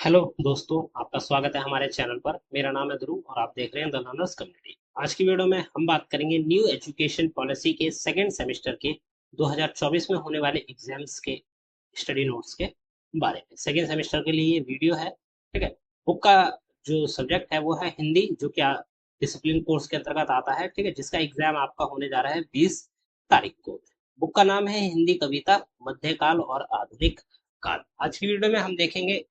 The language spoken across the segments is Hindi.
हेलो दोस्तों, आपका स्वागत है हमारे चैनल पर। मेरा नाम है ध्रुव और आप देख रहे हैं द लर्नर्स कम्युनिटी। आज की वीडियो में हम बात करेंगे न्यू एजुकेशन पॉलिसी के सेकेंड सेमेस्टर के 2024 में होने वाले एग्जाम्स के स्टडी नोट्स के बारे में। सेकेंड सेमेस्टर के लिए ये वीडियो है, ठीक है। बुक का जो सब्जेक्ट है वो है हिंदी, जो क्या डिसिप्लिन कोर्स के अंतर्गत आता है, ठीक है, जिसका एग्जाम आपका होने जा रहा है 20 तारीख को। बुक का नाम है हिंदी कविता मध्यकाल और आधुनिक काल। आज की वीडियो में हम देखेंगे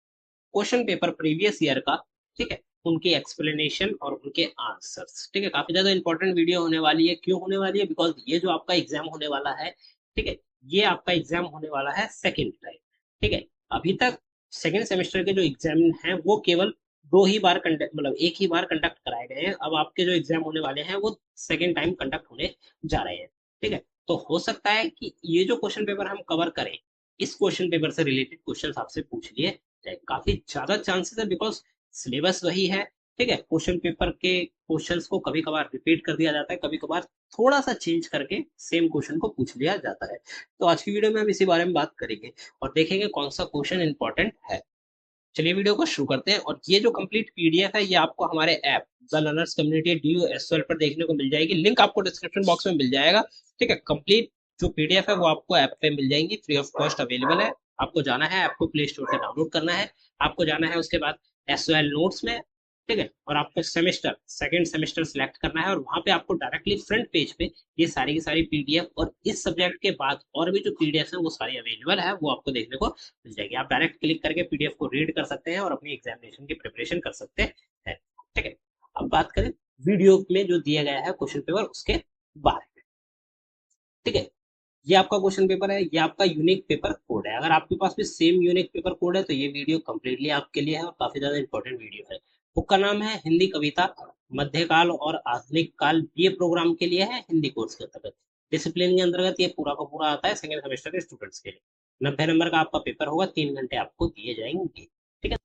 क्वेश्चन पेपर प्रीवियस ईयर का, ठीक है, उनकी एक्सप्लेनेशन और उनके आंसर्स। ठीक है, काफी ज्यादा इंपॉर्टेंट वीडियो होने वाली है। क्यों होने वाली है? बिकॉज ये जो आपका एग्जाम होने वाला है, ठीक है, ये आपका एग्जाम होने वाला है सेकेंड टाइम। ठीक है, अभी तक सेकेंड सेमेस्टर के जो एग्जाम हैं वो केवल दो ही बार कंडक्ट, मतलब एक ही बार कंडक्ट कराए गए हैं। अब आपके जो एग्जाम होने वाले हैं वो सेकेंड टाइम कंडक्ट होने जा रहे हैं। ठीक है, तो हो सकता है कि ये जो क्वेश्चन पेपर हम कवर करें, इस क्वेश्चन पेपर से रिलेटेड क्वेश्चन आपसे पूछ लिए जाए। काफी ज्यादा चांसेस है, बिकॉज सिलेबस वही है। ठीक है, क्वेश्चन पेपर के क्वेश्चंस को कभी कभार रिपीट कर दिया जाता है, कभी कभार थोड़ा सा चेंज करके सेम क्वेश्चन को पूछ लिया जाता है। तो आज की वीडियो में हम इसी बारे में बात करेंगे और देखेंगे कौन सा क्वेश्चन इंपॉर्टेंट है। चलिए वीडियो को शुरू करते हैं। और ये जो कंप्लीट पीडीएफ है ये आपको हमारे app the learners community DUSL पर देखने को मिल जाएगी। लिंक आपको डिस्क्रिप्शन बॉक्स में मिल जाएगा। ठीक है, कंप्लीट जो पीडीएफ है वो आपको ऐप पे मिल जाएंगी, फ्री ऑफ कॉस्ट अवेलेबल है। आपको जाना है, आपको प्ले स्टोर से डाउनलोड करना है, आपको जाना है उसके बाद SOL नोट्स में, ठीक है, और आपको सेमेस्टर सेकंड सेमेस्टर सिलेक्ट करना है और वहां पे आपको डायरेक्टली फ्रंट पेज पे ये सारी की सारी पीडीएफ और इस सब्जेक्ट के बाद और भी जो पीडीएफ है वो सारी अवेलेबल है, वो आपको देखने को मिल जाएगी। आप डायरेक्ट क्लिक करके पीडीएफ को रीड कर सकते हैं और अपनी एग्जामिनेशन की प्रिपरेशन कर सकते हैं। ठीक है, अब बात करें वीडियो में जो दिया गया है क्वेश्चन पेपर उसके बारे में। ठीक है, ये आपका क्वेश्चन पेपर है, ये आपका यूनिक पेपर कोड है। अगर आपके पास भी सेम यूनिक पेपर कोड है तो ये वीडियो कंप्लीटली आपके लिए है और काफी ज्यादा इंपॉर्टेंट वीडियो है। बुक का नाम है हिंदी कविता मध्यकाल और आधुनिक काल। ये प्रोग्राम के लिए है, हिंदी कोर्स के अंतर्गत, डिसिप्लिन के अंतर्गत ये पूरा का पूरा आता है सेकेंड सेमेस्टर के स्टूडेंट्स के लिए। 90 नंबर का आपका पेपर होगा, 3 घंटे आपको दिए जाएंगे। ठीक है,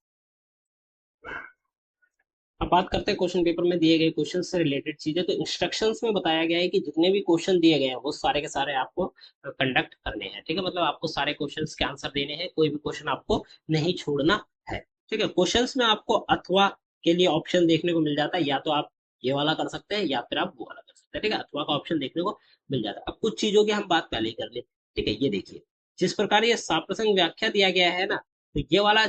अब बात करते हैं क्वेश्चन पेपर में दिए गए क्वेश्चन से रिलेटेड चीजें। तो इंस्ट्रक्शंस में बताया गया है कि जितने भी क्वेश्चन दिए गए हैं वो सारे के सारे आपको कंडक्ट करने हैं। ठीक है, मतलब आपको सारे क्वेश्चंस के आंसर देने हैं, कोई भी क्वेश्चन आपको नहीं छोड़ना है। ठीक है, क्वेश्चंस में आपको अथवा के लिए ऑप्शन देखने को मिल जाता है, या तो आप ये वाला कर सकते हैं या फिर आप वो वाला कर सकते हैं। ठीक है, अथवा का ऑप्शन देखने को मिल जाता है। अब कुछ चीजों की हम बात पहले ही कर ले। ठीक है, ये देखिए, जिस प्रकार ये साप्रसंग व्याख्या दिया गया है ना, तो ये वाला,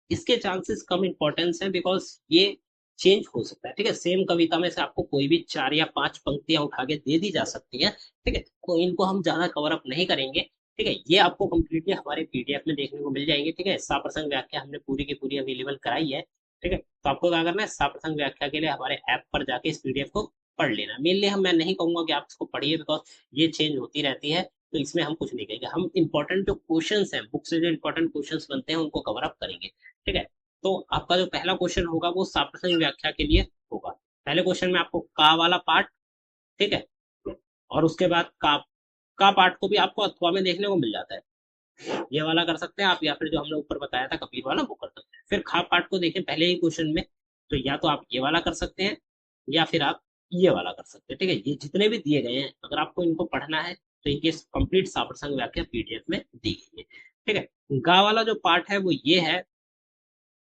इसके चांसेस कम इंपॉर्टेंस है, बिकॉज ये चेंज हो सकता है। ठीक है, सेम कविता में से आपको कोई भी 4 या 5 पंक्तियां उठा के दे दी जा सकती है। ठीक है, तो इनको हम ज्यादा कवर अप नहीं करेंगे। ठीक है, ये आपको कंप्लीटली हमारे पीडीएफ में देखने को मिल जाएंगे। ठीक है, साप्रसंग व्याख्या हमने पूरी की पूरी अवेलेबल कराई है। ठीक है, तो आपको क्या करना है, साप्रसंग व्याख्या के लिए हमारे ऐप पर जाके इस पीडीएफ को पढ़ लेना। मेनली हम, मैं नहीं कहूंगा कि आप इसको पढ़िए, बिकॉज ये चेंज होती रहती है, तो इसमें हम कुछ नहीं कहेंगे। हम इंपॉर्टेंट जो क्वेश्चंस हैं, बुक से जो इंपॉर्टेंट क्वेश्चंस बनते हैं उनको कवर अप करेंगे। ठीक है, तो आपका जो पहला क्वेश्चन होगा वो साप्रसंग व्याख्या के लिए होगा। पहले क्वेश्चन में आपको का वाला पार्ट, ठीक है, और उसके बाद का पार्ट को भी आपको अथवा में देखने को मिल जाता है। ये वाला कर सकते हैं आप, या फिर जो हमने ऊपर बताया था कबीर वाला वो कर सकते हैं। फिर खा पार्ट को देखें पहले ही क्वेश्चन में, तो या तो आप ये वाला कर सकते हैं या फिर आप ये वाला कर सकते हैं। ठीक है, ये जितने भी दिए गए हैं अगर आपको इनको पढ़ना है तो इनकी कंप्लीट साप्रसंग व्याख्या पीडीएफ में दी गई है। ठीक है, गा वाला जो पार्ट है वो ये है,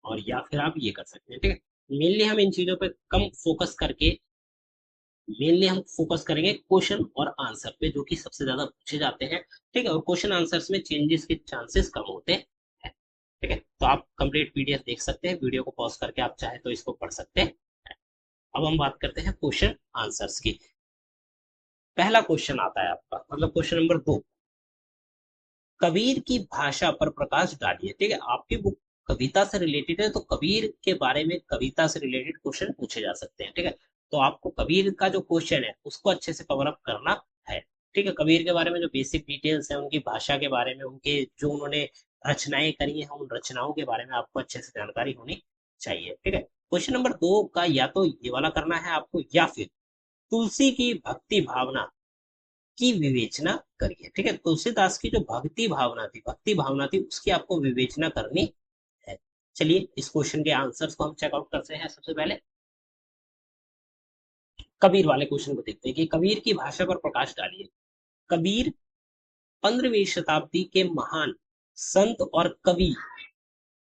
और या फिर आप ये कर सकते हैं। ठीक है, मेनली हम इन चीजों पे कम फोकस करके, मेनली हम फोकस करेंगे क्वेश्चन और आंसर पे, जो कि सबसे ज्यादा पूछे जाते हैं। ठीक है, और क्वेश्चन आंसर्स में चेंजेस के चांसेस कम होते हैं। ठीक है, तो आप कंप्लीट पीडीएफ देख सकते हैं, वीडियो को पॉज करके आप चाहे तो इसको पढ़ सकते हैं। अब हम बात करते हैं क्वेश्चन आंसर्स की। पहला क्वेश्चन आता है आपका, मतलब क्वेश्चन नंबर 2, कबीर की भाषा पर प्रकाश डालिए। ठीक है, आपकी बुक कविता से रिलेटेड है, तो कबीर के बारे में, कविता से रिलेटेड क्वेश्चन पूछे जा सकते हैं। ठीक है, तो आपको कबीर का जो क्वेश्चन है उसको अच्छे से कवर अप करना है। ठीक है, कबीर के बारे में जो बेसिक डिटेल्स है, उनकी भाषा के बारे में, उनके जो उन्होंने रचनाएं करी हैं उन रचनाओं के बारे में आपको अच्छे से जानकारी होनी चाहिए। ठीक है, क्वेश्चन नंबर 2 का या तो ये वाला करना है आपको, या फिर तुलसी की भक्ति भावना की विवेचना करिए। ठीक है, तुलसीदास की जो भक्ति भावना थी उसकी आपको विवेचना करनी है। चलिए इस क्वेश्चन के आंसर्स को हम चेकआउट करते हैं। सबसे पहले कबीर वाले क्वेश्चन को देखते हैं कि कबीर की भाषा पर प्रकाश डालिए। कबीर 15वीं शताब्दी के महान संत और कवि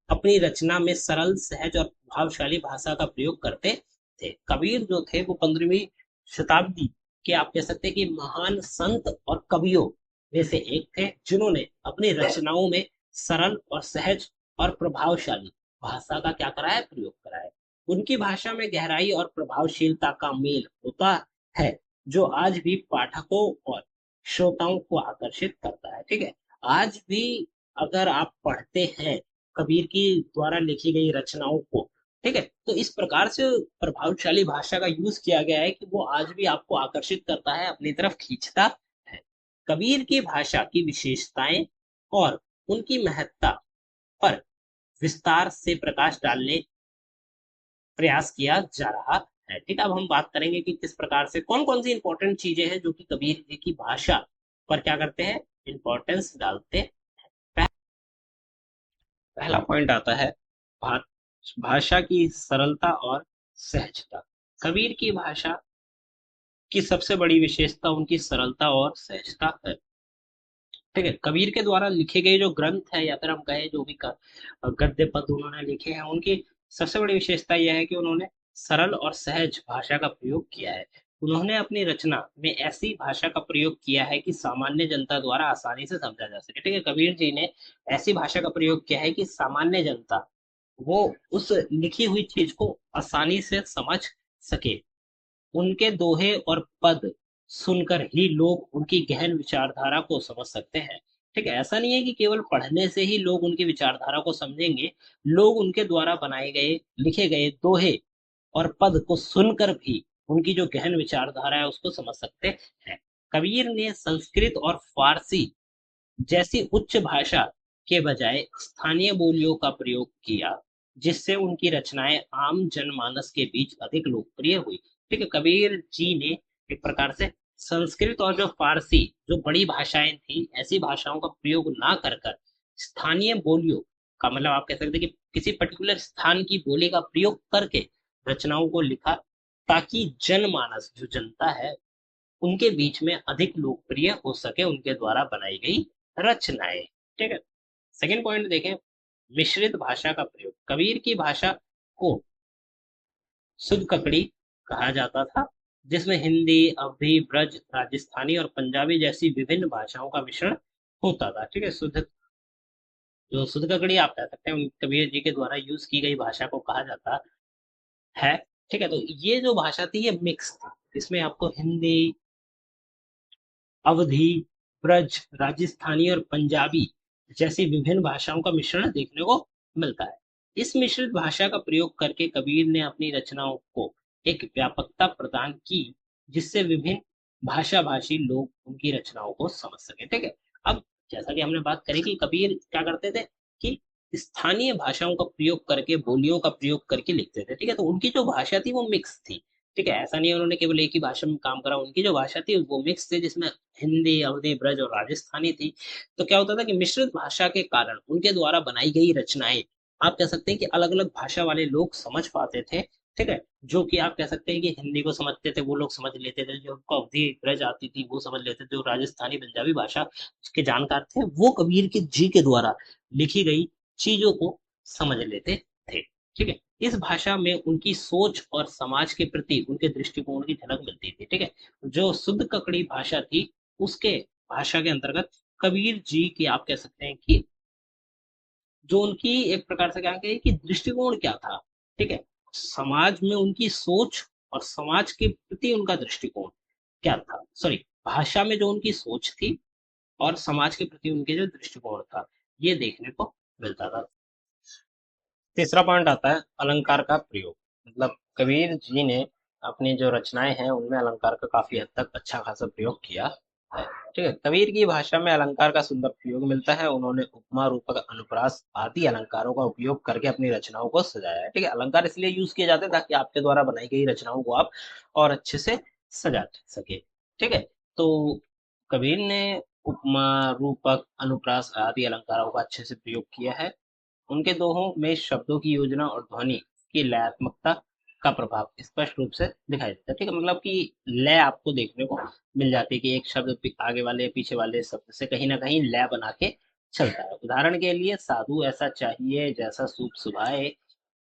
अपनी रचना में सरल, सहज और प्रभावशाली भाषा का प्रयोग करते थे। कबीर जो थे वो 15वीं शताब्दी के, आप कह सकते हैं कि महान संत और कवियों में से एक थे, जिन्होंने अपनी रचनाओं में सरल और सहज और प्रभावशाली भाषा का क्या करा है, प्रयोग करा है। उनकी भाषा में गहराई और प्रभावशीलता का मेल होता है, जो आज भी पाठकों और श्रोताओं को आकर्षित करता है। ठीक है, आज भी अगर आप पढ़ते हैं कबीर की द्वारा लिखी गई रचनाओं को, ठीक है, तो इस प्रकार से प्रभावशाली भाषा का यूज किया गया है कि वो आज भी आपको आकर्षित करता है, अपनी तरफ खींचता है। कबीर की भाषा की विशेषताएं और उनकी महत्ता पर विस्तार से प्रकाश डालने प्रयास किया जा रहा है। ठीक है, अब हम बात करेंगे कि किस प्रकार से कौन कौन सी इंपॉर्टेंट चीजें हैं जो कि कबीर जी की भाषा पर क्या करते हैं, इंपॉर्टेंस डालते हैं। पहला पॉइंट आता है भा, भाषा की सरलता और सहजता। कबीर की भाषा की सबसे बड़ी विशेषता उनकी सरलता और सहजता है। ठीक है, कबीर के द्वारा लिखे गए जो ग्रंथ है, या फिर हम कहें जो भी गद्य पद उन्होंने लिखे हैं, उनकी सबसे बड़ी विशेषता यह है कि उन्होंने सरल और सहज भाषा का प्रयोग किया है। उन्होंने अपनी रचना में ऐसी भाषा का प्रयोग किया है कि सामान्य जनता द्वारा आसानी से समझा जा सके। ठीक है, कबीर जी ने ऐसी भाषा का प्रयोग किया है कि सामान्य जनता वो उस लिखी हुई चीज को आसानी से समझ सके। उनके दोहे और पद सुनकर ही लोग उनकी गहन विचारधारा को समझ सकते हैं। ठीक है, ऐसा नहीं है कि केवल पढ़ने से ही लोग उनकी विचारधारा को समझेंगे। लोग उनके द्वारा बनाए गए, लिखे गए दोहे और पद को सुनकर भी उनकी जो गहन विचारधारा है उसको समझ सकते हैं। कबीर ने संस्कृत और फारसी जैसी उच्च भाषा के बजाय स्थानीय बोलियों का प्रयोग किया, जिससे उनकी रचनाएं आम जनमानस के बीच अधिक लोकप्रिय हुई। ठीक है, कबीर जी ने एक प्रकार से संस्कृत और जो फारसी, जो बड़ी भाषाएं थी, ऐसी भाषाओं का प्रयोग ना कर कर स्थानीय बोलियों का, मतलब आप कह सकते हैं कि किसी पर्टिकुलर स्थान की बोली का प्रयोग करके रचनाओं को लिखा, ताकि जनमानस, जो जनता है, उनके बीच में अधिक लोकप्रिय हो सके उनके द्वारा बनाई गई रचनाएं। ठीक है, सेकंड पॉइंट देखें, मिश्रित भाषा का प्रयोग। कबीर की भाषा को शुद्ध ककड़ी कहा जाता था, जिसमें हिंदी, अवधी, ब्रज, राजस्थानी और पंजाबी जैसी विभिन्न भाषाओं का मिश्रण होता था। ठीक है, जो शुद्ध ककड़ी आप कह सकते हैं, कबीर जी के द्वारा यूज की गई भाषा को कहा जाता है। ठीक है, तो ये जो भाषा थी ये मिक्स थी, इसमें आपको हिंदी, अवधी, ब्रज, राजस्थानी और पंजाबी जैसी विभिन्न भाषाओं का मिश्रण देखने को मिलता है। इस मिश्रित भाषा का प्रयोग करके कबीर ने अपनी रचनाओं को एक व्यापकता प्रदान की, जिससे विभिन्न भाषा भाषी लोग उनकी रचनाओं को समझ सके। ठीक है, अब जैसा कि हमने बात करी कि कबीर क्या करते थे कि स्थानीय भाषाओं का प्रयोग करके, बोलियों का प्रयोग करके लिखते थे। ठीक है, तो उनकी जो भाषा थी वो मिक्स थी। ठीक है, ऐसा नहीं है उन्होंने केवल एक ही भाषा में काम करा, उनकी जो भाषा थी वो मिक्स थी, जिसमें हिंदी, अवधी, ब्रज और राजस्थानी थी। तो क्या होता था कि मिश्रित भाषा के कारण उनके द्वारा बनाई गई रचनाएं, आप कह सकते हैं कि अलग अलग भाषा वाले लोग समझ पाते थे। ठीक है, जो कि आप कह सकते हैं कि हिंदी को समझते थे वो लोग समझ लेते थे, जो उनको अवधी ब्रज आती थी वो समझ लेते थे, जो राजस्थानी पंजाबी भाषा के जानकार थे वो कबीर के जी के द्वारा लिखी गई चीजों को समझ लेते थे। ठीक है, इस भाषा में उनकी सोच और समाज के प्रति उनके दृष्टिकोण की झलक मिलती थी। ठीक है, जो शुद्ध ककड़ी भाषा थी, उसके भाषा के अंतर्गत कबीर जी की, आप कह सकते हैं कि जो उनकी एक प्रकार से क्या कहें कि दृष्टिकोण क्या था। ठीक है, समाज में उनकी सोच और समाज के प्रति उनका दृष्टिकोण क्या था, सॉरी, भाषा में जो उनकी सोच थी और समाज के प्रति उनके जो दृष्टिकोण था, ये देखने को मिलता था। तीसरा पॉइंट आता है अलंकार का प्रयोग। मतलब कबीर जी ने अपनी जो रचनाएं हैं उनमें अलंकार का काफी हद तक अच्छा खासा प्रयोग किया है। ठीक है, कबीर की भाषा में अलंकार का सुंदर प्रयोग मिलता है। उन्होंने उपमा, रूपक, अनुप्रास आदि अलंकारों का उपयोग करके अपनी रचनाओं को सजाया है। ठीक है, अलंकार इसलिए यूज किए जाते हैं ताकि आपके द्वारा बनाई गई रचनाओं को आप और अच्छे से सजा सके। ठीक है, तो कबीर ने उपमा, रूपक, अनुप्रास आदि अलंकारों का अच्छे से प्रयोग किया है। उनके दोहों में शब्दों की योजना और ध्वनि की लयात्मकता का प्रभाव स्पष्ट रूप से दिखाई देता है। ठीक है, मतलब कि लय आपको देखने को मिल जाती है कि एक शब्द आगे वाले पीछे वाले शब्द से कहीं ना कहीं लय बना के चलता है। उदाहरण के लिए साधु ऐसा चाहिए जैसा सूप सुभाए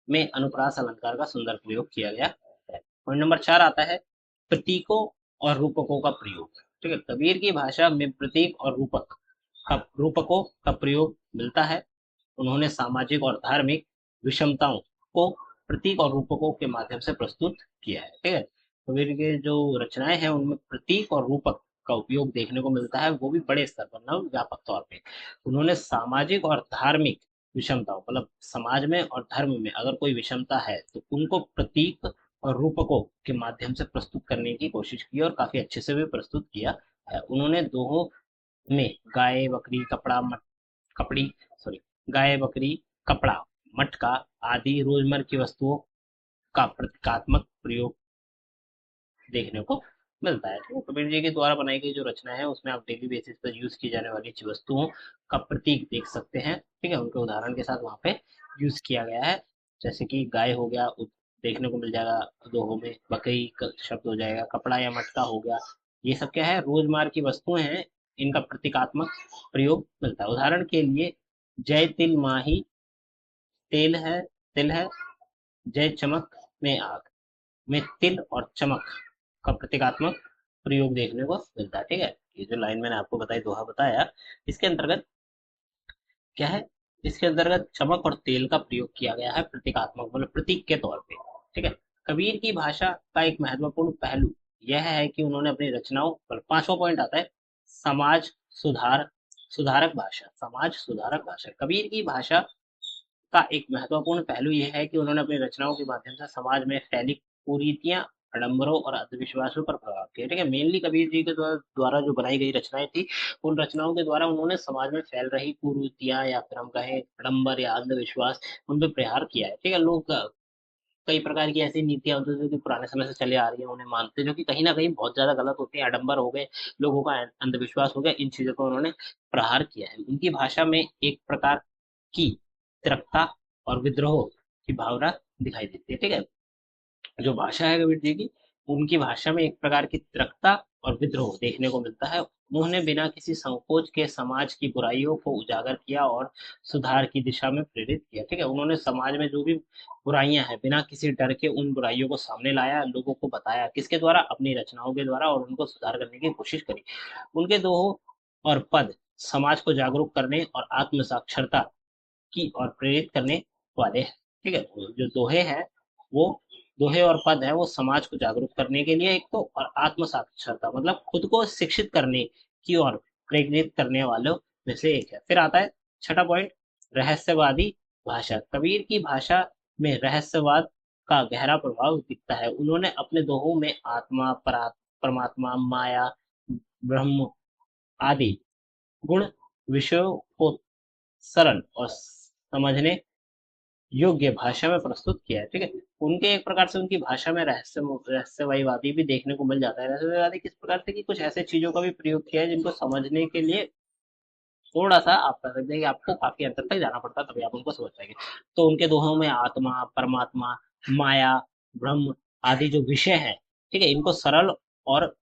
में अनुप्रास अलंकार का सुंदर प्रयोग किया गया है। पॉइंट नंबर 4 आता है प्रतीकों और रूपकों का प्रयोग। ठीक है, कबीर की भाषा में प्रतीक और रूपकों का प्रयोग मिलता है। उन्होंने सामाजिक और धार्मिक विषमताओं को प्रतीक और रूपकों के माध्यम से प्रस्तुत किया है। ठीक है, कबीर के जो रचनाएं हैं उनमें प्रतीक और रूपक का उपयोग देखने को मिलता है, वो भी बड़े स्तर पर, ना व्यापक तौर पे। उन्होंने सामाजिक और धार्मिक विषमताओं, मतलब समाज में और धर्म में अगर कोई विषमता है तो उनको प्रतीक और रूपकों के माध्यम से प्रस्तुत करने की कोशिश की और काफी अच्छे से भी प्रस्तुत किया है। उन्होंने दोहों में गाय बकरी कपड़ा कपड़ी सॉरी गाय बकरी कपड़ा मटका आदि रोजमर्रा की वस्तुओं का प्रतीकात्मक प्रयोग देखने को मिलता है। तो कबीर जी के द्वारा बनाई गई जो रचना है उसमें आप डेली बेसिस पर यूज की जाने वाली वस्तुओं का प्रतीक देख सकते हैं। ठीक है, उनके उदाहरण के साथ वहाँ पे यूज किया गया है। जैसे कि गाय हो गया, देखने को मिल जाएगा दोहों में, बकरी का शब्द हो जाएगा, कपड़ा या मटका हो गया। ये सब क्या है, रोजमार की वस्तुएं हैं, इनका प्रतीकात्मक प्रयोग मिलता है। उदाहरण के लिए जय तिल माही तेल है तिल है, जय चमक में आग में तिल और चमक का प्रतीकात्मक प्रयोग देखने को मिलता है। ठीक है, ये जो लाइन मैंने आपको बताई, दोहा बताया, इसके अंतर्गत क्या है, इसके अंतर्गत चमक और तेल का प्रयोग किया गया है प्रतीकात्मक, मतलब प्रतीक के तौर पे। ठीक है, कबीर की भाषा का एक महत्वपूर्ण पहलू यह है कि उन्होंने अपनी रचनाओं पर, पांचवा पॉइंट आता है समाज सुधार सुधारक भाषा। समाज सुधारक भाषा, कबीर की भाषा का एक महत्वपूर्ण पहलू यह है कि उन्होंने अपनी रचनाओं के माध्यम से समाज में फैली कुरीतियां, आडंबरों और अंधविश्वासों पर प्रभाव किया। ठीक है, मेनली कबीर जी के द्वारा जो बनाई गई रचनाएं थी, उन रचनाओं के द्वारा उन्होंने समाज में फैल रही कुरीतियां या फिर हम कहें आडंबर या अंधविश्वास, उन पर प्रहार किया है। ठीक है, लोग कई प्रकार की ऐसी नीतियां होती है जो कि पुराने समय से चले आ रही है, उन्हें मानते हैं, जो कि कहीं ना कहीं बहुत ज्यादा गलत होती है। आडंबर हो गए, लोगों का अंधविश्वास हो गया, इन चीजों को उन्होंने प्रहार किया है। उनकी भाषा में एक प्रकार की तिरकता और विद्रोह की भावना दिखाई देती है। ठीक है, जो भाषा है कबीर जी की, उनकी भाषा में एक प्रकार की तिरकता और विद्रोह देखने को मिलता है। उन्होंने बिना किसी संकोच के समाज की बुराइयों को उजागर किया और सुधार की दिशा में प्रेरित किया। ठीक है, उन्होंने समाज में जो भी बुराइयां हैं, बिना किसी डर के उन बुराइयों को सामने लाया, लोगों को बताया, किसके द्वारा, अपनी रचनाओं के द्वारा, और उनको सुधार करने की कोशिश करी। उनके दोहों और पद समाज को जागरूक करने और आत्म साक्षरता की और प्रेरित करने वाले हैं। ठीक है, जो दोहे हैं वो, दोहे और पद है, वो समाज को जागरूक करने के लिए एक तो, और आत्म साक्षरता मतलब खुद को शिक्षित करने की ओर प्रेरित करने वालों में से एक है। फिर आता है छठा पॉइंट, रहस्यवादी भाषा। कबीर की भाषा में रहस्यवाद का गहरा प्रभाव दिखता है। उन्होंने अपने दोहों में आत्मा, परमात्मा, माया, ब्रह्म आदि गुण विषयों को सरल और समझने योग्य भाषा में प्रस्तुत किया है। ठीक है, उनके एक प्रकार से उनकी भाषा में रहस्यवादी भी देखने को मिल जाता है। रहस्यवादी किस प्रकार से, कि कुछ ऐसे चीजों का भी प्रयोग किया है जिनको समझने के लिए थोड़ा सा आप कह सकते हैं कि आपको काफी अंतर तक जाना पड़ता है, तभी आप उनको समझ पाएंगे। तो उनके दोहों में आत्मा, परमात्मा, माया, ब्रह्म आदि जो विषय है, ठीक है, इनको सरल और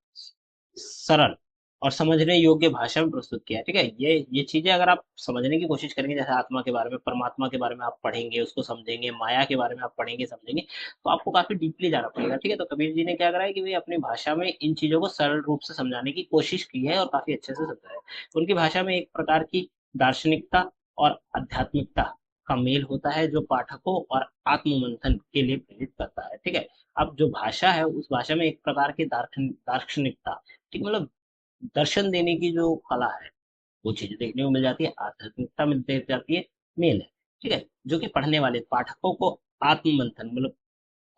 समझने योग्य भाषा में प्रस्तुत किया है। ठीक है, ये चीजें अगर आप समझने की कोशिश करेंगे, जैसे आत्मा के बारे में, परमात्मा के बारे में आप पढ़ेंगे, उसको समझेंगे, माया के बारे में आप पढ़ेंगे समझेंगे, तो आपको काफी डीपली जाना पड़ेगा। ठीक है, तो कबीर जी ने क्या करा है कि वे अपनी भाषा में इन चीजों को सरल रूप से समझाने की कोशिश की है और काफी अच्छे से समझाया है। उनकी भाषा में एक प्रकार की दार्शनिकता और आध्यात्मिकता का मेल होता है, जो पाठकों और आत्म मंथन के लिए प्रेरित करता है। ठीक है, अब जो भाषा है, उस भाषा में एक प्रकार की दार्शनिकता, ठीक, मतलब दर्शन देने की जो कला है, वो चीजें देखने को मिल जाती है, आध्यात्मिकता मिल जाती है, मेल है। ठीक है, जो कि पढ़ने वाले पाठकों को आत्म मंथन, मतलब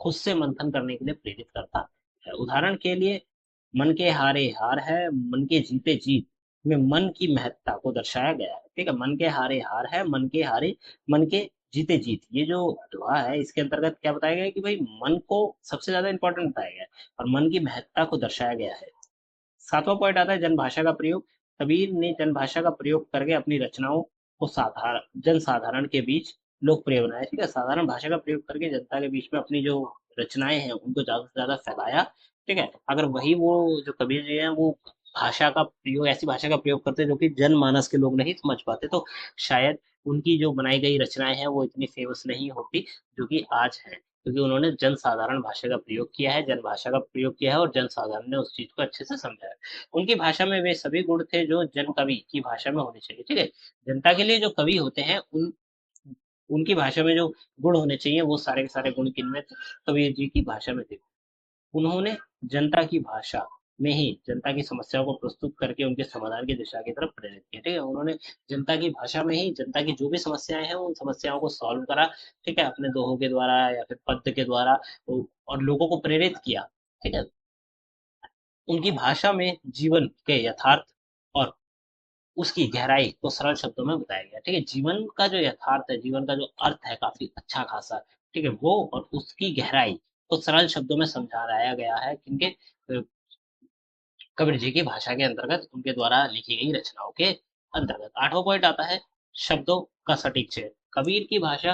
खुद से मंथन करने के लिए प्रेरित करता है। उदाहरण के लिए मन के हारे हार है, मन के जीते जीत में मन की महत्ता को दर्शाया गया है। ठीक है, मन के हारे हार है, मन के हारे, मन के जीते जीत, ये जो दुआ है, इसके अंतर्गत क्या बताया गया है कि भाई मन को सबसे ज्यादा इंपॉर्टेंट बताया गया है और मन की महत्ता को दर्शाया गया है। सातवां पॉइंट आता है जनभाषा का प्रयोग। कबीर ने जनभाषा का प्रयोग करके अपनी रचनाओं को साधारण जन साधारण के बीच लोकप्रिय बनाया। ठीक है, साधारण भाषा का प्रयोग करके जनता के बीच में अपनी जो रचनाएं हैं उनको ज्यादा से ज्यादा फैलाया। ठीक है, अगर वही वो जो कबीर जी हैं वो भाषा का प्रयोग, ऐसी भाषा का प्रयोग करते जो कि जनमानस के लोग नहीं समझ पाते, तो शायद उनकी जो बनाई गई रचनाएं हैं वो इतनी फेमस नहीं होती जो कि आज है, क्योंकि उन्होंने जनसाधारण भाषा का प्रयोग किया है, जनभाषा का प्रयोग किया है और जनसाधारण ने उस चीज को अच्छे से समझा है। उनकी भाषा में वे सभी गुण थे जो जन कवि की भाषा में होने चाहिए। ठीक है, जनता के लिए जो कवि होते हैं उनकी भाषा में जो गुण होने चाहिए वो सारे के सारे गुण किनमें थे? कबीर जी की भाषा में थे। उन्होंने जनता की भाषा में ही जनता की समस्याओं को प्रस्तुत करके उनके समाधान की दिशा की तरफ प्रेरित किया। ठीक है, उन्होंने जनता की भाषा में ही जनता की जो भी समस्याएं हैं उन समस्याओं को सॉल्व करा। ठीक है, अपने दोहों के द्वारा या फिर पद्य के द्वारा, और लोगों को प्रेरित किया। ठीक है, उनकी भाषा में जीवन के यथार्थ और उसकी गहराई को सरल शब्दों में बताया गया। ठीक है, जीवन का जो यथार्थ है, जीवन का जो अर्थ है काफी अच्छा खासा, ठीक है, वो और उसकी गहराई को सरल शब्दों में समझाया गया है किनके, कबीर जी की भाषा के अंतर्गत, उनके द्वारा लिखी गई रचनाओं के अंतर्गत। आठवां पॉइंट आता है शब्दों का सटीक चयन। कबीर की भाषा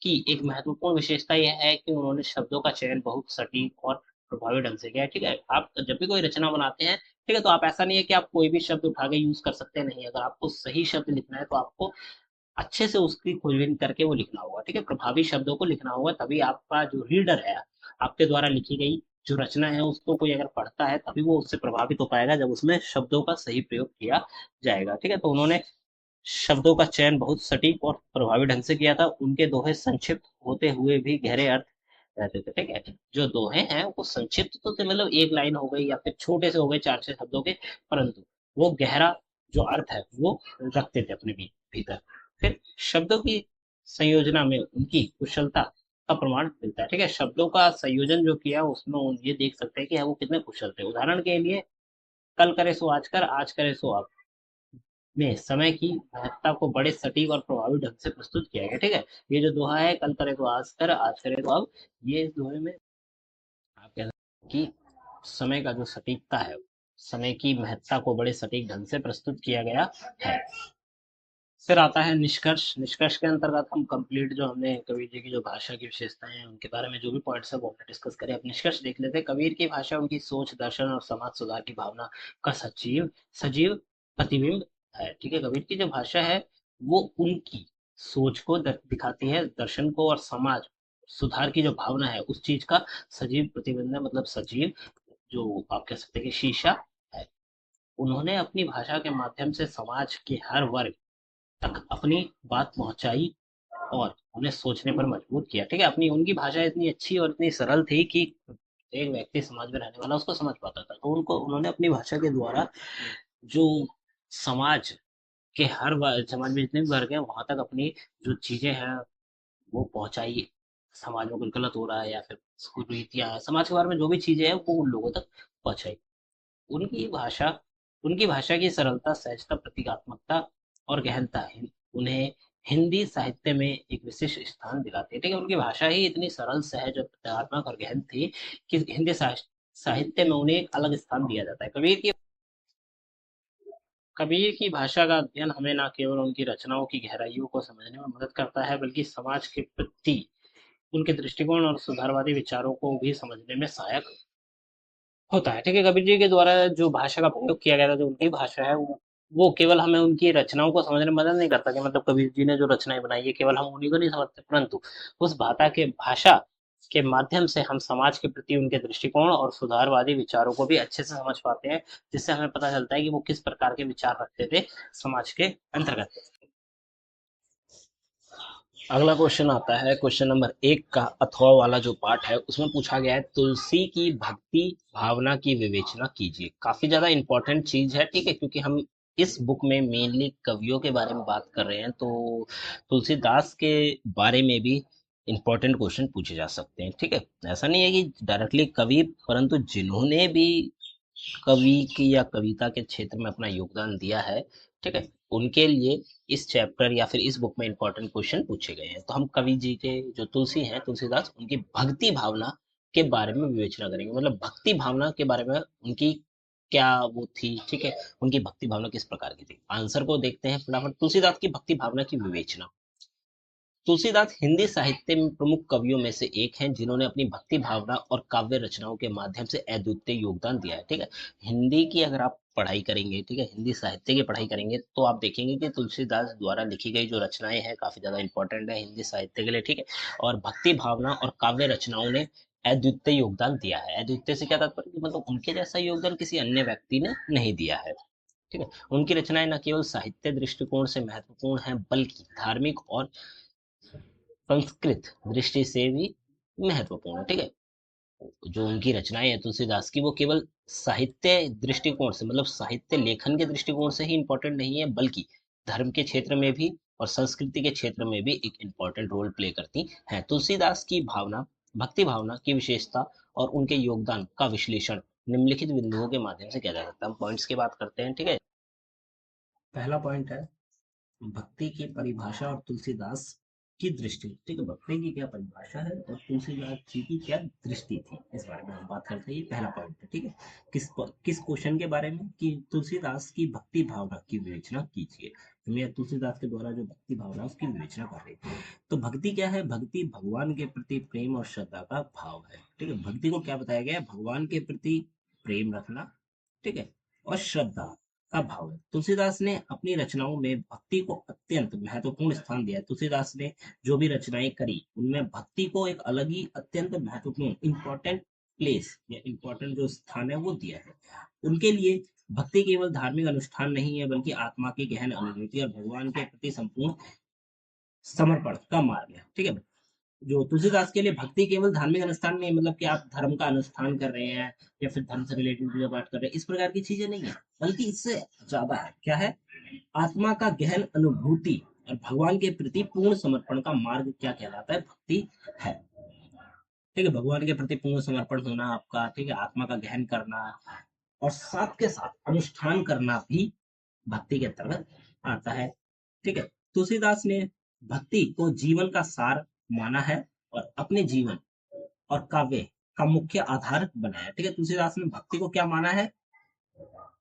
की एक महत्वपूर्ण विशेषता यह है कि उन्होंने शब्दों का चयन बहुत सटीक और प्रभावी ढंग से किया है। ठीक है, आप जब भी कोई रचना बनाते हैं, ठीक है, तो आप ऐसा नहीं है कि आप कोई भी शब्द उठा के यूज कर सकते हैं, नहीं, अगर आपको सही शब्द लिखना है तो आपको अच्छे से उसकी खोजबीन करके वो लिखना होगा। ठीक है, प्रभावी शब्दों को लिखना होगा, तभी आपका जो रीडर है, आपके द्वारा लिखी गई जो रचना है उसको कोई अगर पढ़ता है तभी वो उससे प्रभावित हो पाएगा, जब उसमें शब्दों का सही प्रयोग किया जाएगा। ठीक है, तो उन्होंने शब्दों का चयन बहुत सटीक और प्रभावी ढंग से किया था। उनके दोहे संक्षिप्त होते हुए भी गहरे अर्थ रहते थे। ठीक है, जो दोहे हैं वो संक्षिप्त तो थे, मतलब एक लाइन हो गई या फिर छोटे से हो गए चार छह शब्दों के, परंतु वो गहरा जो अर्थ है वो रखते थे अपने भीतर। फिर शब्दों की संयोजना में उनकी कुशलता का प्रमाण मिलता है। ठीक है, शब्दों का संयोजन जो किया उसमें ये देख सकते हैं कि वो कितने कुशल थे। उदाहरण के लिए, कल करे सो आज करे सो अब में समय की महत्ता को बड़े सटीक और प्रभावी ढंग से प्रस्तुत किया गया। ठीक है, ये जो दोहा है, कल करे तो आज करे तो अब, ये इस दोहे में आप कह सकते हैं कि समय का जो सटीकता है, समय की महत्ता को बड़े सटीक ढंग से प्रस्तुत किया गया है। फिर आता है निष्कर्ष। निष्कर्ष के अंतर्गत हम कंप्लीट जो हमने कबीर जी की जो भाषा की विशेषताएं हैं उनके बारे में जो भी पॉइंट्स है वो हमने डिस्कस करें। अब निष्कर्ष देख लेते हैं। कबीर की भाषा उनकी सोच, दर्शन और समाज सुधार की भावना का सजीव सजीव प्रतिबिंब है। ठीक है, कबीर की जो भाषा है वो उनकी सोच को दिखाती है, दर्शन को, और समाज सुधार की जो भावना है उस चीज का सजीव प्रतिबिंब है, मतलब सजीव, जो आप कह सकते हैं कि शीशा है। उन्होंने अपनी भाषा के माध्यम से समाज के हर वर्ग तक अपनी बात पहुंचाई और उन्हें सोचने पर मजबूर किया। ठीक है, अपनी उनकी भाषा इतनी अच्छी और इतनी सरल थी कि एक व्यक्ति समाज में रहने वाला उसको समझ पाता था। तो उनको उन्होंने अपनी भाषा के द्वारा जो समाज के समाज में जितने भी वर्ग हैं वहां तक अपनी जो चीजें हैं वो पहुंचाई। समाज में कुछ गलत हो रहा है या फिर कुरीतियां, समाज के बारे में जो भी चीजें हैं वो उन लोगों तक पहुंचाई। उनकी भाषा उनकी भाषा की सरलता, सहजता, प्रतीकात्मकता और गहनता उन्हें हिंदी साहित्य में एक विशिष्ट स्थान दिलाती है। ठीक है, उनकी भाषा ही इतनी सरल, सहज और प्रतीकात्मक और गहन थी कि हिंदी साहित्य में उन्हें एक अलग स्थान दिया जाता है। कबीर की भाषा का अध्ययन हमें न केवल उनकी रचनाओं की गहराइयों को समझने में मदद करता है, बल्कि समाज के प्रति उनके दृष्टिकोण और सुधारवादी विचारों को भी समझने में सहायक होता है। ठीक है, कबीर जी के द्वारा जो भाषा का प्रयोग किया गया था, जो उनकी भाषा है वो केवल हमें उनकी रचनाओं को समझने में मदद नहीं करता कि मतलब कबीर जी ने जो रचनाएं बनाई है केवल हम उन्हीं को नहीं समझते, परंतु उस भाषा के माध्यम से हम समाज के प्रति उनके दृष्टिकोण और सुधारवादी विचारों को भी अच्छे से समझ पाते हैं, जिससे हमें पता चलता है कि वो किस प्रकार के विचार रखते थे समाज के अंतर्गत। अगला क्वेश्चन आता है, क्वेश्चन नंबर 1 का अथवा वाला जो पार्ट है उसमें पूछा गया है, तुलसी की भक्ति भावना की विवेचना कीजिए। काफी ज्यादा इंपॉर्टेंट चीज है। ठीक है, क्योंकि हम इस बुक में मेनली कवियों के बारे में बात कर रहे हैं, तो तुलसीदास के बारे में भी इंपॉर्टेंट क्वेश्चन पूछे जा सकते हैं। ठीक है, ऐसा नहीं है कि डायरेक्टली कवि, परंतु जिन्होंने भी कवि की या कविता के क्षेत्र में अपना योगदान दिया है, ठीक है, उनके लिए इस चैप्टर या फिर इस बुक में इंपॉर्टेंट क्वेश्चन पूछे गए हैं। तो हम कवि जी के जो तुलसी हैं, तुलसीदास, उनकी भक्ति भावना के बारे में विवेचना करेंगे, मतलब भक्ति भावना के बारे में उनकी क्या वो थी। ठीक है, उनकी भक्ति भावना किस प्रकार की थी। आंसर को देखते हैं फटाफट। तुलसीदास की भक्ति भावना की विवेचना। तुलसीदास हिंदी साहित्य में प्रमुख कवियों में से एक हैं जिन्होंने अपनी भक्ति भावना और काव्य रचनाओं के माध्यम से अद्वितीय योगदान दिया है। ठीक है, हिंदी की अगर आप पढ़ाई करेंगे, ठीक है, हिंदी साहित्य की पढ़ाई करेंगे तो आप देखेंगे कि तुलसीदास द्वारा लिखी गई जो रचनाएं हैं काफी ज्यादा इंपॉर्टेंट है हिंदी साहित्य के लिए। ठीक है, और भक्ति भावना और काव्य रचनाओं ने अद्वितीय योगदान दिया है। अद्वितीय से क्या तात्पर्य कि मतलब उनके जैसा योगदान किसी अन्य व्यक्ति ने नहीं दिया है। ठीक है, उनकी रचनाएं न केवल साहित्य दृष्टिकोण से महत्वपूर्ण हैं बल्कि धार्मिक और संस्कृत दृष्टि से भी महत्वपूर्ण है। ठीक है, जो उनकी रचनाएं हैं तुलसीदास की वो केवल साहित्य दृष्टिकोण से मतलब साहित्य लेखन के दृष्टिकोण से ही इंपॉर्टेंट नहीं है बल्कि धर्म के क्षेत्र में भी और संस्कृति के क्षेत्र में भी एक इंपॉर्टेंट रोल प्ले करती हैं। तुलसीदास की भावना भक्ति भावना की विशेषता और उनके योगदान का विश्लेषण निम्नलिखित बिंदुओं के माध्यम से किया जा सकता है। हम पॉइंट्स की बात करते हैं। ठीक है, पहला पॉइंट है भक्ति की परिभाषा और तुलसीदास की दृष्टि। ठीक है, भक्ति की क्या परिभाषा है और तुलसीदास जी की क्या दृष्टि थी, इस बारे में हम बात करते हैं। ये पहला पॉइंट है। ठीक है, किस क्वेश्चन के बारे में कि तुलसीदास की भक्ति भावना की विवेचना कीजिए। तो मैं तुलसीदास के द्वारा जो भक्ति भावना उसकी विवेचना कर रही थी। तो भक्ति क्या है? भक्ति भगवान के प्रति प्रेम और श्रद्धा का भाव है। ठीक है, भक्ति को क्या बताया गया है? भगवान के प्रति प्रेम रखना, ठीक है, और श्रद्धा का भाव है। तुलसीदास ने अपनी रचनाओं में भक्ति को अत्यंत महत्वपूर्ण स्थान दिया है। तुलसीदास ने जो भी रचनाएं करी उनमें भक्ति को एक अलग ही अत्यंत महत्वपूर्ण इंपॉर्टेंट प्लेस या इंपॉर्टेंट जो स्थान है वो दिया है। उनके लिए भक्ति केवल धार्मिक अनुष्ठान नहीं है बल्कि आत्मा की गहन अनुभूति और भगवान के प्रति संपूर्ण समर्पण का मार्ग है। ठीक है, जो तुलसीदास के लिए भक्ति केवल धार्मिक अनुष्ठान नहीं, मतलब कि आप धर्म का अनुष्ठान कर रहे हैं या फिर धर्म से रिलेटेड पूजा पाठ कर रहे हैं, इस प्रकार की चीजें नहीं है, बल्कि इससे ज्यादा है। क्या है? आत्मा का गहन अनुभूति और भगवान के प्रति पूर्ण समर्पण का मार्ग क्या कहलाता है? भक्ति है। ठीक है, भगवान के प्रति पूर्ण समर्पण होना आपका, ठीक है, आत्मा का गहन करना और साथ के साथ अनुष्ठान करना भी भक्ति के अंतर्गत आता है। ठीक है, तुलसीदास ने भक्ति को जीवन का सार माना है और अपने जीवन और काव्य का मुख्य आधार बनाया। ठीक है, तुलसीदास ने भक्ति को क्या माना है?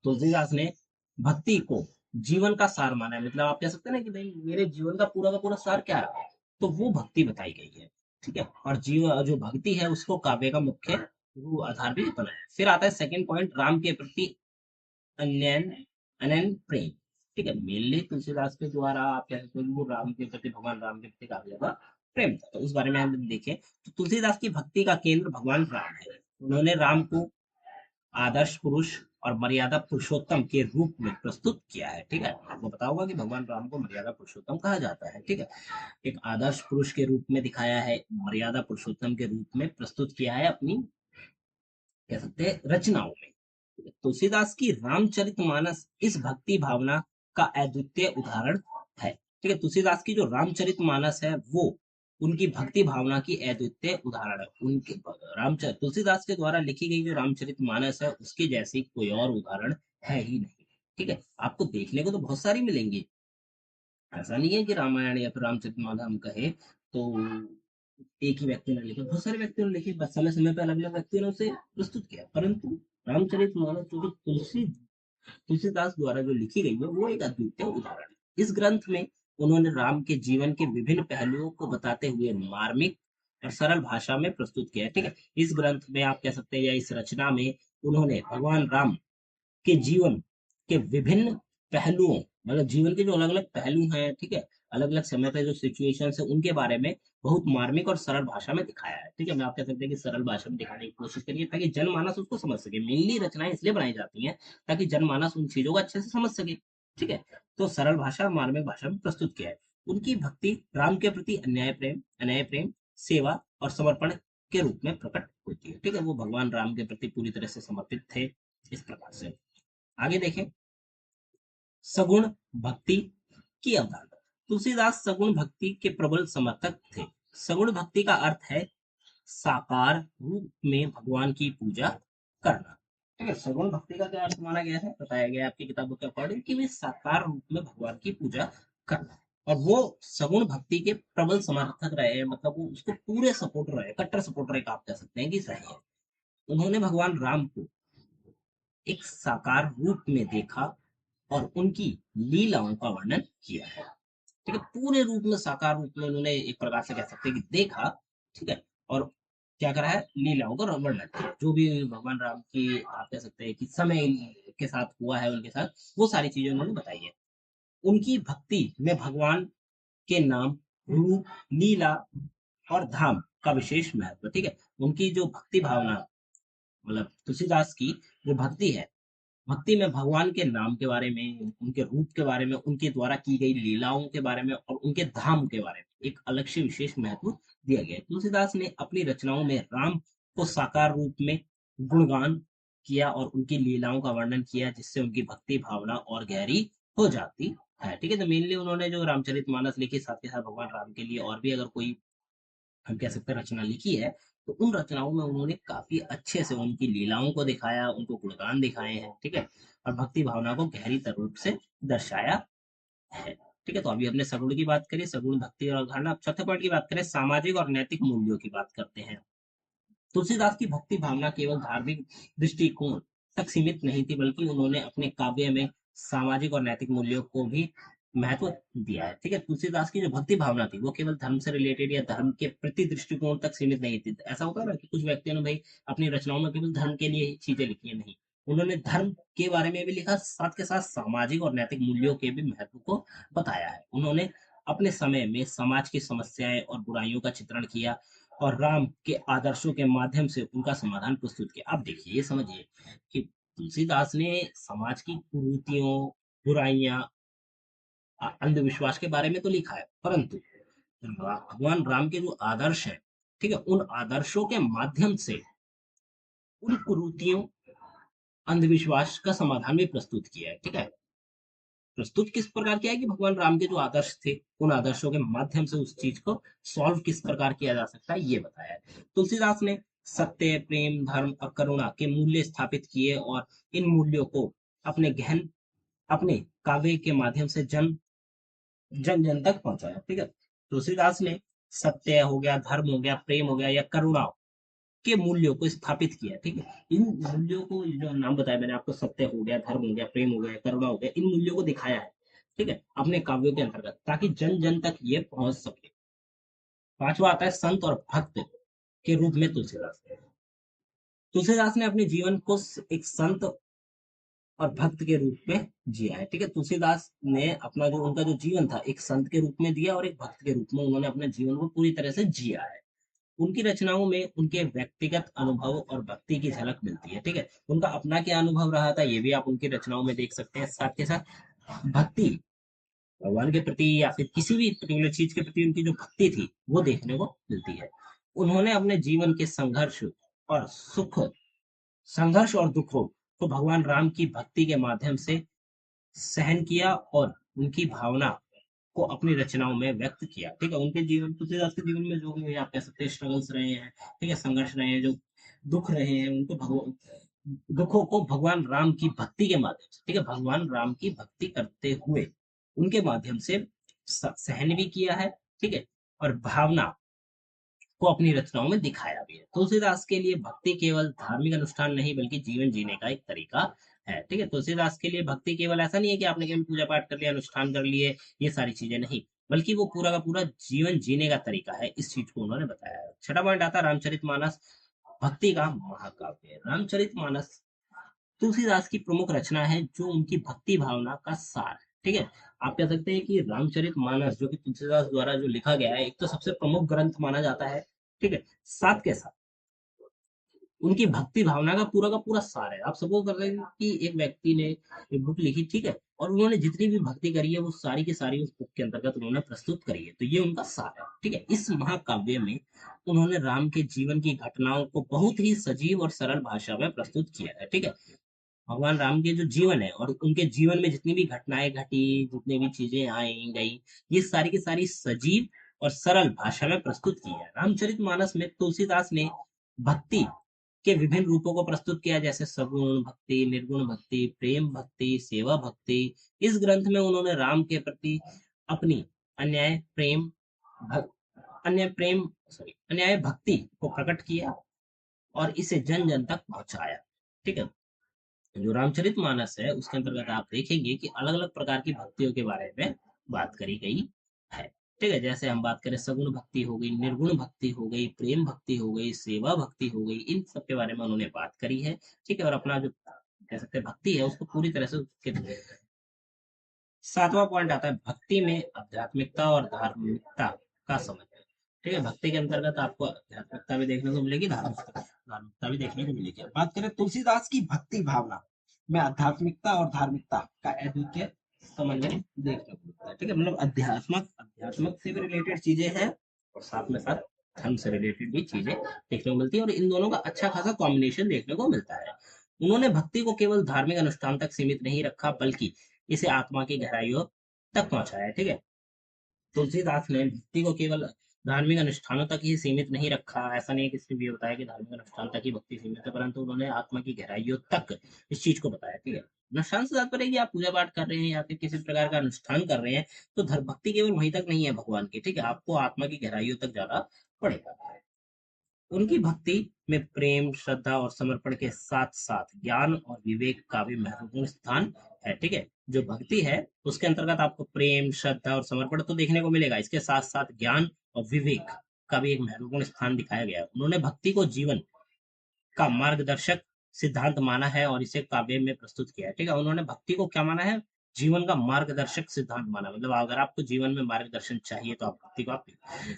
तुलसीदास ने भक्ति को जीवन का सार माना है। मतलब आप कह सकते हैं ना कि भाई मेरे जीवन का पूरा सार क्या है, तो वो भक्ति बताई गई है। ठीक है, और जीवन जो भक्ति है उसको काव्य का मुख्य वो आधार भी बनाया। फिर आता है सेकंड पॉइंट, राम के प्रति अनन्य अनन्य प्रेम। ठीक है, मेनली तुलसीदास के द्वारा आप कह सकते हो वो राम के प्रति, भगवान राम के प्रति काफी ज्यादा प्रेम था। तो उस बारे में हम देखें तो तुलसीदास की भक्ति का केंद्र भगवान राम है। उन्होंने राम को आदर्श पुरुष और मर्यादा पुरुषोत्तम के रूप में प्रस्तुत किया है। ठीक है, आपको पता होगा कि भगवान राम को मर्यादा पुरुषोत्तम कहा जाता है। ठीक है, एक आदर्श पुरुष के रूप में दिखाया है, मर्यादा पुरुषोत्तम के रूप में प्रस्तुत किया है अपनी कह सकते हैं रचनाओं में। तुलसीदास की रामचरितमानस इस भक्ति भावना का अद्वितीय उदाहरण है। ठीक है, तुलसीदास की जो रामचरितमानस है वो उनकी भक्ति भावना की अद्वितीय उदाहरण है। उनके रामचरित तुलसीदास के द्वारा लिखी गई जो रामचरितमानस है उसके जैसी कोई और उदाहरण है ही नहीं। ठीक है, आपको देखने को तो बहुत सारी मिलेंगी, ऐसा नहीं है कि रामायण या फिर रामचरितमानस हम कहे तो एक ही व्यक्ति ने लिखा, बहुत सारे व्यक्तियों ने लिखी, बस समय समय पे अलग अलग व्यक्तियों ने उसे प्रस्तुत किया, परंतु रामचरितमानस जो कि तुलसीदास द्वारा जो लिखी गई है वो एक अद्वितीय उदाहरण है। इस ग्रंथ में उन्होंने राम के जीवन के विभिन्न पहलुओं को बताते हुए मार्मिक और सरल भाषा में प्रस्तुत किया है। ठीक है, इस ग्रंथ में आप कह सकते हैं या इस रचना में उन्होंने भगवान राम के जीवन के विभिन्न पहलुओं, मतलब जीवन के जो अलग अलग पहलू हैं, ठीक है, अलग अलग समय पे जो सिचुएशन है उनके बारे में बहुत मार्मिक और सरल भाषा में दिखाया है। ठीक है, मैं आप कह सकते हैं कि सरल भाषा में दिखाने की कोशिश करिए ताकि जनमानस उसको समझ सके। मेनली रचनाएं इसलिए बनाई जाती हैं ताकि जनमानस उन चीजों को अच्छे से समझ सके। ठीक है, तो सरल भाषा मार्मिक भाषा में प्रस्तुत किया है। उनकी भक्ति राम के प्रति अन्याय प्रेम, सेवा और समर्पण के रूप में प्रकट होती है। ठीक है, वो भगवान राम के प्रति पूरी तरह से समर्पित थे। इस प्रकार से आगे देखें, सगुण भक्ति की अवधारणा। तुलसीदास सगुण भक्ति के प्रबल समर्थक थे। सगुण भक्ति का अर्थ है साकार रूप में भगवान की पूजा करना। ठीक है, सगुण भक्ति का क्या अर्थ माना गया है, बताया गया आपकी किताबों के अकॉर्डिंग कि वे साकार रूप में भगवान की पूजा करना। और वो सगुण भक्ति के प्रबल समर्थक रहे हैं, मतलब वो उसको पूरे सपोर्ट रहे, कट्टर सपोर्ट रहे, आप कह सकते हैं कि रहे हैं। उन्होंने भगवान राम को एक साकार रूप में देखा और उनकी लीलाओं का वर्णन किया है। ठीक है, पूरे रूप में, साकार रूप में उन्होंने एक प्रकार से कह सकते हैं कि देखा, ठीक है, और क्या करा है, लीलाओं का वर्णन किया, जो भी भगवान राम की आप कह सकते हैं कि समय के साथ हुआ है उनके साथ, वो सारी चीजें उन्होंने बताई है। उनकी भक्ति में भगवान के नाम, रूप, लीला और धाम का विशेष महत्व, ठीक है। उनकी जो भक्ति भावना, मतलब तुलसीदास की जो भक्ति है, भक्ति में भगवान के नाम के बारे में, उनके रूप के बारे में, उनके द्वारा की गई लीलाओं के बारे में और उनके धाम के बारे में एक अलग से विशेष महत्व दिया गया है। तुलसीदास ने अपनी रचनाओं में राम को साकार रूप में गुणगान किया और उनकी लीलाओं का वर्णन किया, जिससे उनकी भक्ति भावना और गहरी हो जाती है, ठीक है। तो मेनली उन्होंने जो रामचरितमानस लिखी, साथ के साथ भगवान राम के लिए और भी अगर कोई हम कह सकते हैं रचना लिखी है, तो उन रचनाओं में उन्होंने काफी अच्छे से उनकी लीलाओं को दिखाया, उनको गुणगान दिखाए हैं, ठीक है, और भक्ति भावना को गहरी रूप से दर्शाया है, ठीक है। तो अभी हमने सगुण की बात करी, सगुण भक्ति और अवधारणा। अब चौथे पॉइंट की बात करें, सामाजिक और नैतिक मूल्यों की बात करते हैं। तुलसीदास की भक्ति भावना केवल धार्मिक दृष्टिकोण तक सीमित नहीं थी, बल्कि उन्होंने अपने काव्य में सामाजिक और नैतिक मूल्यों को भी महत्व दिया है, ठीक है। तुलसीदास की जो भक्ति भावना थी वो केवल धर्म से रिलेटेड या धर्म के प्रति दृष्टिकोण तक सीमित नहीं थी। ऐसा होता है ना कि कुछ व्यक्तियों ने भाई अपनी रचनाओं में केवल धर्म के लिए ही चीजें लिखी है, नहीं, उन्होंने धर्म के बारे में भी लिखा, साथ के साथ सामाजिक और नैतिक मूल्यों के भी महत्व को बताया है। उन्होंने अपने समय में समाज की समस्याएं और बुराइयों का चित्रण किया और राम के आदर्शों के माध्यम से उनका समाधान प्रस्तुत किया। आप देखिए, ये समझिए कि तुलसीदास ने समाज की कुरीतियों, बुराइयां, अंधविश्वास के बारे में तो लिखा है, परंतु भगवान राम के जो आदर्श है, ठीक है, उन आदर्शों के माध्यम से उन कुरीतियों, अंधविश्वास का समाधान भी प्रस्तुत किया है, ठीक है। प्रस्तुत किस प्रकार किया है कि भगवान राम के जो आदर्श थे, उन आदर्शों के माध्यम से उस चीज को सॉल्व किस प्रकार किया जा सकता है, ये बताया है। तुलसीदास ने सत्य, प्रेम, धर्म और करुणा के मूल्य स्थापित किए और इन मूल्यों को अपने गहन अपने काव्य के माध्यम से जन जन तक पहुंचाया, ठीक है। तुलसीदास ने सत्य हो गया, धर्म हो गया, प्रेम हो गया या करुणा के मूल्यों को स्थापित किया, ठीक है। इन मूल्यों को, जो नाम बताया मैंने आपको, सत्य हो गया, धर्म हो गया, प्रेम हो गया, करुणा हो गया, इन मूल्यों को दिखाया है, ठीक है, अपने काव्यों के अंतर्गत, ताकि जन जन तक ये पहुंच सके। पांचवा आता है संत और भक्त के रूप में तुलसीदास। तुलसीदास ने अपने जीवन को एक संत और भक्त के रूप में जिया है, ठीक है। तुलसीदास ने अपना जो उनका जो जीवन था, एक संत के रूप में दिया और एक भक्त के रूप में उन्होंने अपने जीवन को पूरी तरह से जिया है। उनकी रचनाओं में उनके व्यक्तिगत अनुभव और भक्ति की झलक मिलती है, ठीक है। उनका अपना क्या अनुभव रहा था, ये भी आप उनकी रचनाओं में देख सकते हैं। साथ के साथ भक्ति, भगवान के प्रति या फिर किसी भी पर्टिकुलर चीज के प्रति उनकी जो भक्ति थी, वो देखने को मिलती है। उन्होंने अपने जीवन के और सुख संघर्ष और दुखों को भगवान राम की भक्ति के माध्यम से सहन किया और उनकी भावना को अपनी रचनाओं में व्यक्त किया, ठीक है। उनके जीवन, तुलसीदास के जीवन में जो भी आप कह सकते हैं स्ट्रगल्स रहे हैं, ठीक है, संघर्ष रहे हैं, जो दुख रहे हैं, उनको दुखों को भगवान राम की भक्ति के माध्यम से, ठीक है, भगवान राम की भक्ति करते हुए उनके माध्यम से सहन भी किया है, ठीक है, और भावना को अपनी रचनाओं में दिखाया भी है। तुलसीदास के लिए भक्ति केवल धार्मिक अनुष्ठान नहीं, बल्कि जीवन जीने का एक तरीका है, ठीक है। तुलसीदास के लिए भक्ति केवल ऐसा नहीं है कि आपने केवल पूजा पाठ कर लिया, अनुष्ठान कर लिए, ये सारी चीजें नहीं, बल्कि वो पूरा का पूरा जीवन जीने का तरीका है, इस चीज को उन्होंने बताया है। छठा पॉइंट आता है रामचरितमानस, भक्ति का महाकाव्य। रामचरितमानस तुलसीदास की प्रमुख रचना है, जो उनकी भक्ति भावना का सार है, ठीक है। आप कह सकते हैं कि रामचरितमानस जो कि तुलसीदास द्वारा जो लिखा गया है, एक तो सबसे प्रमुख ग्रंथ माना जाता है, ठीक है, साथ के साथ उनकी भक्ति भावना का पूरा सार है। आप सपोज कर रहे हैं कि एक व्यक्ति ने एक बुक लिखी, ठीक है, और उन्होंने जितनी भी भक्ति करी है वो सारी की सारी उस बुक के अंतर्गत उन्होंने प्रस्तुत करी है, तो ये उनका सार है, ठीक है। इस महाकाव्य में उन्होंने राम के जीवन की घटनाओं को बहुत ही सजीव और सरल भाषा में प्रस्तुत किया है, ठीक है। भगवान राम के जो जीवन है और उनके जीवन में जितनी भी घटनाएं घटी, जितनी भी चीजें आई गई, ये सारी की सारी सजीव और सरल भाषा में प्रस्तुत की है। रामचरितमानस में तुलसीदास ने भक्ति के विभिन्न रूपों को प्रस्तुत किया, जैसे सगुण भक्ति, निर्गुण भक्ति, प्रेम भक्ति, सेवा भक्ति। इस ग्रंथ में उन्होंने राम के प्रति अपनी अन्याय प्रेम भक, अन्य प्रेम अन्याय भक्ति को प्रकट किया और इसे जन जन तक पहुंचाया, ठीक है। जो रामचरितमानस है उसके अंतर्गत आप देखेंगे कि अलग अलग प्रकार की भक्तियों के बारे में बात करी गई ठीक है। जैसे हम बात करें सगुण भक्ति हो गई, निर्गुण भक्ति हो गई, प्रेम भक्ति हो गई, सेवा भक्ति हो गई, इन सब के बारे में उन्होंने बात करी है। ठीक है। और अपना जो कह सकते हैं भक्ति है उसको पूरी तरह से सातवां पॉइंट आता है भक्ति में आध्यात्मिकता और धार्मिकता का समझ। ठीक है। भक्ति के अंतर्गत आपको आध्यात्मिकता भी देखने को मिलेगी, धार्मिकता भी देखने को मिलेगी। अब बात करें तुलसीदास की भक्ति भावना में आध्यात्मिकता और धार्मिकता का एडवोकेट समझ में देखने को मिलता है। ठीक है। मतलब अध्यात्मक से भी रिलेटेड चीजें हैं और साथ में साथ धर्म से रिलेटेड भी चीजें देखने को मिलती है, और इन दोनों का अच्छा खासा कॉम्बिनेशन देखने को मिलता है। उन्होंने भक्ति को केवल धार्मिक अनुष्ठान तक सीमित नहीं रखा, बल्कि इसे आत्मा की गहराइयों तक पहुंचाया। ठीक है। तुलसीदास ने भक्ति को केवल धार्मिक अनुष्ठानों तक ही सीमित नहीं रखा। ऐसा नहीं है कि सिर्फ ये बताया कि धार्मिक अनुष्ठान तक ही भक्ति सीमित है, परंतु उन्होंने आत्मा की गहराइयों तक इस चीज को बताया। ठीक है। अनुष्ठान से तात्पर्य है कि आप पूजा पाठ कर रहे हैं या फिर किसी प्रकार का अनुष्ठान कर रहे हैं, तो धर्म भक्ति केवल वहीं तक नहीं है भगवान की। ठीक है। आपको आत्मा की गहराइयों तक जाना पड़ेगा। उनकी भक्ति में प्रेम, श्रद्धा और समर्पण के साथ साथ ज्ञान और विवेक का भी महत्वपूर्ण स्थान है। ठीक है। जो भक्ति है उसके अंतर्गत आपको प्रेम, श्रद्धा और समर्पण तो देखने को मिलेगा, इसके साथ साथ ज्ञान और विवेक का भी एक महत्वपूर्ण स्थान दिखाया गया है। उन्होंने भक्ति को जीवन का मार्गदर्शक सिद्धांत माना है और इसे काव्य में प्रस्तुत किया है। ठीक है। उन्होंने भक्ति को क्या माना है? जीवन का मार्गदर्शक सिद्धांत माना। मतलब अगर आपको जीवन में मार्गदर्शन चाहिए तो आप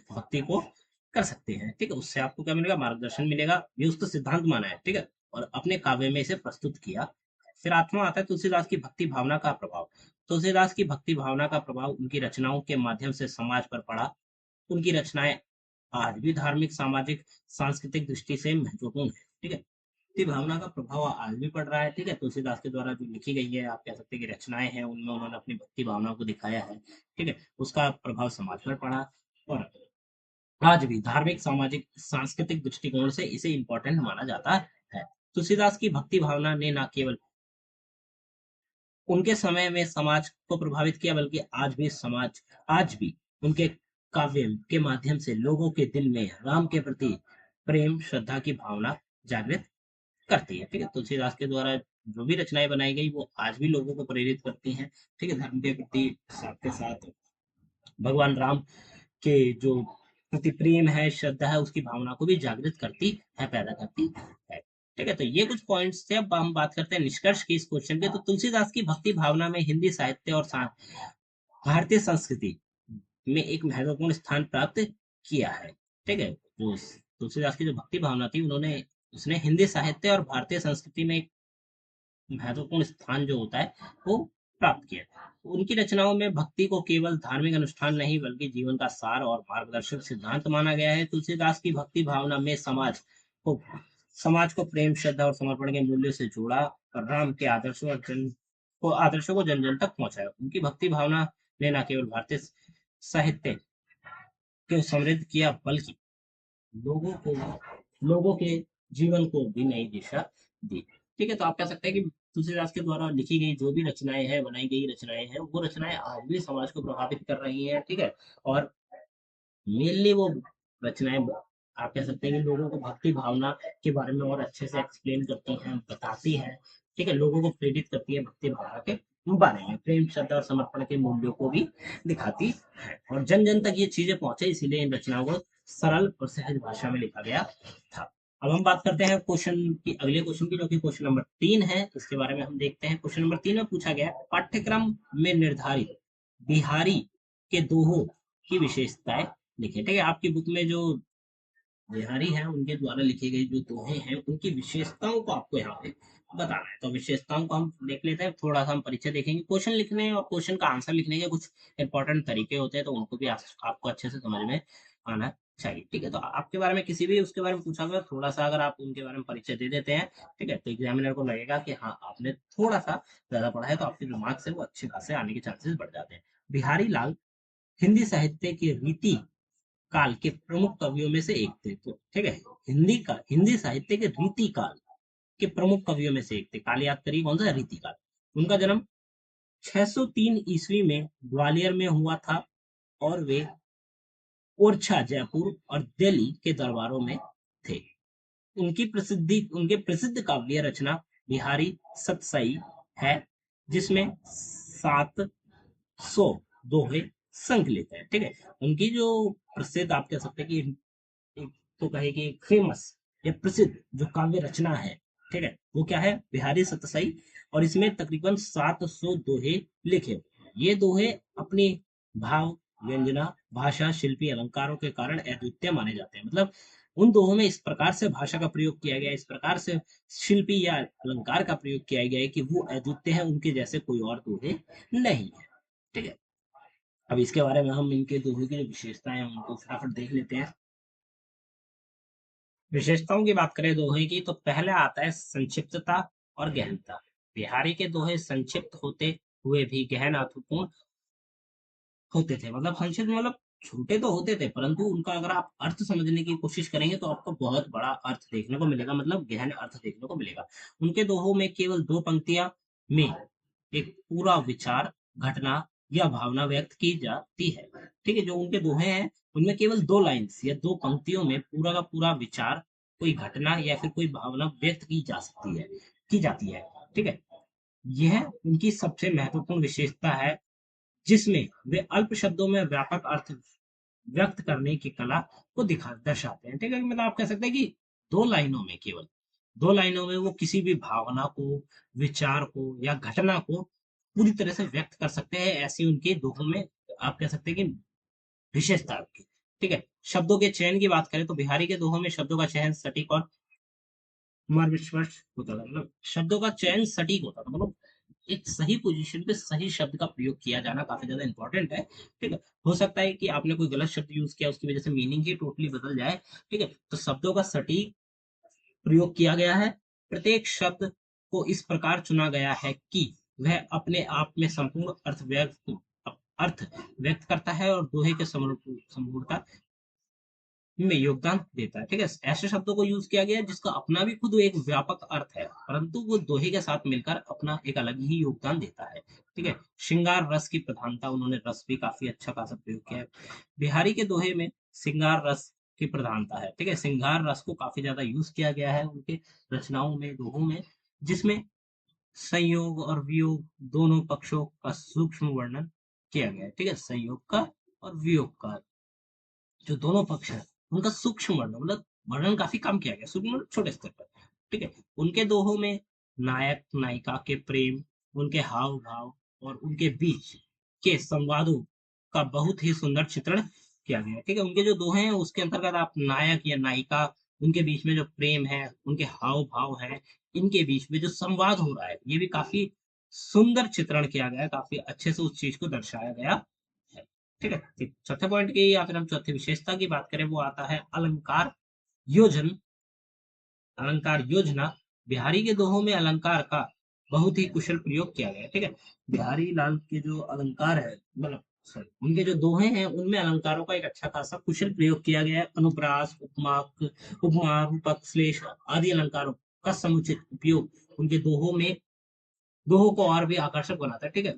भक्ति को कर सकते हैं। ठीक है। उससे आपको क्या मिलेगा? मार्गदर्शन मिलेगा। ये उसका सिद्धांत माना है। ठीक है। और अपने काव्य में इसे प्रस्तुत किया। फिर आत्मा आता है तुलसीदास की भक्ति भावना का प्रभाव। तुलसीदास की भक्ति भावना का प्रभाव उनकी रचनाओं के माध्यम से समाज पर पड़ा। उनकी रचनाएं आज भी धार्मिक, सामाजिक, सांस्कृतिक दृष्टि से महत्वपूर्ण है। ठीक है। भक्ति भावना का प्रभाव आज भी पड़ रहा है। ठीक है। तुलसीदास के द्वारा जो लिखी गई है, आप कह सकते हैं कि रचनाएं हैं, उनमें उन्होंने अपनी भक्ति भावना को दिखाया है। ठीक है। उसका प्रभाव समाज पर पड़ा और आज भी धार्मिक, सामाजिक, सांस्कृतिक दृष्टिकोण से इसे इम्पोर्टेंट माना जाता है। तुलसीदास की भक्ति भावना ने न केवल उनके समय में समाज को प्रभावित किया, बल्कि आज भी उनके काव्य के माध्यम से लोगों के दिल में राम के प्रति प्रेम, श्रद्धा की भावना जागृत करती है। ठीक है। तुलसीदास के द्वारा जो भी रचनाएं बनाई गई वो आज भी लोगों को प्रेरित करती हैं। ठीक है। धर्म के प्रति, साथ के साथ भगवान राम के जो प्रति प्रेम है, श्रद्धा है, उसकी भावना को भी जागृत करती है, पैदा करती है। ठीक है। तो ये कुछ पॉइंट्स थे। अब हम बात करते हैं निष्कर्ष की इस क्वेश्चन के। तो तुलसीदास की भक्ति भावना में हिंदी साहित्य और भारतीय संस्कृति में एक महत्वपूर्ण स्थान प्राप्त किया है। ठीक है। जो तुलसीदास की जो भक्ति भावना थी, उसने हिंदी साहित्य और भारतीय संस्कृति में एक महत्वपूर्ण स्थान जो होता है वो प्राप्त किया। उनकी रचनाओं में भक्ति को केवल धार्मिक अनुष्ठान नहीं, बल्कि जीवन का सार और मार्गदर्शक सिद्धांत माना गया है। तुलसीदास की भक्ति भावना में को समाज को प्रेम, श्रद्धा और समर्पण के मूल्य से जोड़ा और राम के आदर्शों को जन जन तक पहुंचाया। उनकी भक्ति भावना ने न केवल भारतीय साहित्य को समृद्ध किया, बल्कि लोगों को लोगों के जीवन को भी नई दिशा दी। ठीक है। तो आप कह सकते हैं कि तुलसीदास के द्वारा लिखी गई जो भी रचनाएं हैं, बनाई गई रचनाएं हैं, वो रचनाएं आज भी समाज को प्रभावित कर रही हैं। ठीक है। और मेनली वो रचनाएं, आप कह सकते हैं कि लोगों को भक्ति भावना के बारे में और अच्छे से एक्सप्लेन करती हैं, बताती हैं। ठीक है। लोगों को प्रेरित करती है भक्ति भावना के बारे में, प्रेम, श्रद्धा और समर्पण के मूल्यों को भी दिखाती है, और जन जन तक ये चीजें पहुंचे, इसीलिए इन रचनाओं को सरल और सहज भाषा में लिखा गया था। अब हम बात करते हैं अगले क्वेश्चन की, जो कि क्वेश्चन नंबर 3 है। इसके बारे में हम देखते हैं। क्वेश्चन नंबर 3 में पूछा गया पाठ्यक्रम में निर्धारित बिहारी के दोहों की विशेषताएं लिखे। ठीक है। आपकी बुक में जो बिहारी हैं उनके द्वारा लिखे गए जो दोहे हैं, उनकी विशेषताओं को आपको यहाँ पे बताना है। तो विशेषताओं को हम देख लेते हैं, थोड़ा सा हम परिचय देखेंगे। क्वेश्चन लिखने और क्वेश्चन का आंसर लिखने के कुछ इंपॉर्टेंट तरीके होते हैं, तो उनको भी आपको अच्छे से समझ में आना चाहिए। ठीक है। तो आपके बारे में किसी भी उसके बारे में पूछा गया, थोड़ा सा अगर आप उनके बारे में परिचय दे देते हैं, ठीक है, तो एग्जामिनर को लगेगा कि हाँ आपने थोड़ा सा ज्यादा पढ़ा है, तो आपके दिमाग से वो अच्छे खासे आने के चांसेस बढ़ जाते हैं। बिहारी लाल हिंदी साहित्य की रीति काल के प्रमुख कवियों में से एक थे। तो ठीक है। हिंदी साहित्य के रीति काल के प्रमुख कवियों में से एक थे। काल याद करिए, कौन सा? रीति काल। उनका जन्म 603 ईस्वी में ग्वालियर में हुआ था और वे ओरछा, जयपुर और दिल्ली के दरबारों में थे। उनके प्रसिद्ध काव्य रचना बिहारी सतसई है, जिसमें 700 दोहे संकलित है। ठीक है, उनकी जो प्रसिद्ध, आप कह सकते हैं कि एक तो कहे कि फेमस या प्रसिद्ध जो काव्य रचना है, ठीक है, वो क्या है, बिहारी सतसई। और इसमें तकरीबन 700 दोहे लिखे हुए हैं। ये दोहे अपनी भाव, व्यंजना, भाषा, शिल्पी अलंकारों के कारण अद्वितीय माने जाते हैं। मतलब उन दोहों में इस प्रकार से भाषा का प्रयोग किया गया है, इस प्रकार से शिल्पी या अलंकार का प्रयोग किया गया है कि वो अद्वितीय है, उनके जैसे कोई और दोहे नहीं है। ठीक है, अब इसके बारे में हम इनके दोहे की जो विशेषताएं हैं उनको फटाफट देख लेते हैं। विशेषताओं की बात करें दोहे की, तो पहले आता है संक्षिप्तता और गहनता। बिहारी के दोहे संक्षिप्त होते हुए भी गहन अर्थपूर्ण होते थे। मतलब संक्षिप्त मतलब छोटे तो होते थे, परंतु उनका अगर आप अर्थ समझने की कोशिश करेंगे तो आपको बहुत बड़ा अर्थ देखने को मिलेगा, मतलब गहन अर्थ देखने को मिलेगा। उनके दोहों में केवल दो पंक्तियां में एक पूरा विचार, घटना या भावना व्यक्त की जाती है। ठीक है, जो उनके दोहे हैं उनमें केवल दो लाइन्स या दो पंक्तियों में पूरा का पूरा विचार, कोई घटना या फिर कोई भावना व्यक्त की जा सकती है, की जाती है। ठीक है, यह उनकी सबसे महत्वपूर्ण विशेषता है, जिसमें वे अल्प शब्दों में व्यापक अर्थ व्यक्त करने की कला को दिखा दर्शाते हैं। ठीक है, मतलब आप कह सकते हैं कि दो लाइनों में, केवल दो लाइनों में वो किसी भी भावना को, विचार को या घटना को पूरी तरह से व्यक्त कर सकते हैं। ऐसी उनके दोहों में आप कह सकते हैं कि विशेषता है उनकी। ठीक है, शब्दों के चयन की बात करें तो बिहारी के दोहों में शब्दों का चयन सटीक और मर्मस्पष्ट होता था। मतलब शब्दों का चयन सटीक होता था, मतलब एक सही पोजीशन पे सही शब्द का प्रयोग किया जाना काफी ज्यादा इंपॉर्टेंट है। ठीक है, हो सकता है कि आपने कोई गलत शब्द यूज किया, उसकी वजह से मीनिंग ही टोटली बदल जाए। ठीक है, तो शब्दों का सटीक प्रयोग किया गया है। प्रत्येक शब्द को इस प्रकार चुना गया है कि वह अपने आप में संपूर्ण अर्थ व्यक्त करता है और दोहे के समरूपता में योगदान देता है। ठीक है, ऐसे शब्दों को यूज किया गया है जिसका अपना भी खुद एक व्यापक अर्थ है, परंतु वो दोहे के साथ मिलकर अपना एक अलग ही योगदान देता है। ठीक है, श्रृंगार रस की प्रधानता, उन्होंने रस भी काफी अच्छा खासा प्रयोग किया है। बिहारी के दोहे में श्रृंगार रस की प्रधानता है। ठीक है, श्रृंगार रस को काफी ज्यादा यूज किया गया है उनके रचनाओं में, दोहों में, जिसमें संयोग और वियोग दोनों पक्षों का सूक्ष्म वर्णन किया गया है। ठीक है, संयोग का और वियोग का जो दोनों पक्ष है उनका सूक्ष्म वर्णन, मतलब वर्णन काफी कम किया गया, सूक्ष्म मतलब छोटे स्तर पर। ठीक है, उनके दोहों में नायक नायिका के प्रेम, उनके हाव भाव और उनके बीच के संवादों का बहुत ही सुंदर चित्रण किया गया है। ठीक है, उनके जो दोहे हैं उसके अंतर्गत आप नायक या नायिका, उनके बीच में जो प्रेम है, उनके हाव भाव है, इनके बीच में जो संवाद हो रहा है, ये भी काफी सुंदर चित्रण किया गया है, काफी अच्छे से उस चीज को दर्शाया गया है। ठीक है, चौथे पॉइंट की या फिर हम चौथी विशेषता की बात करें, वो आता है अलंकार योजन, अलंकार योजना। बिहारी के दोहों में अलंकार का बहुत ही कुशल प्रयोग किया गया है। ठीक है, बिहारी लाल के जो अलंकार है, मतलब सॉरी, उनके जो दोहे हैं उनमें अलंकारों का एक अच्छा खासा कुशल प्रयोग किया गया है। अनुप्रास, उपमा, उपमा, रूपक, श्लेष आदि अलंकारों का समुचित उपयोग उनके दोहों में, दोहों को और भी आकर्षक बनाता है। ठीक है,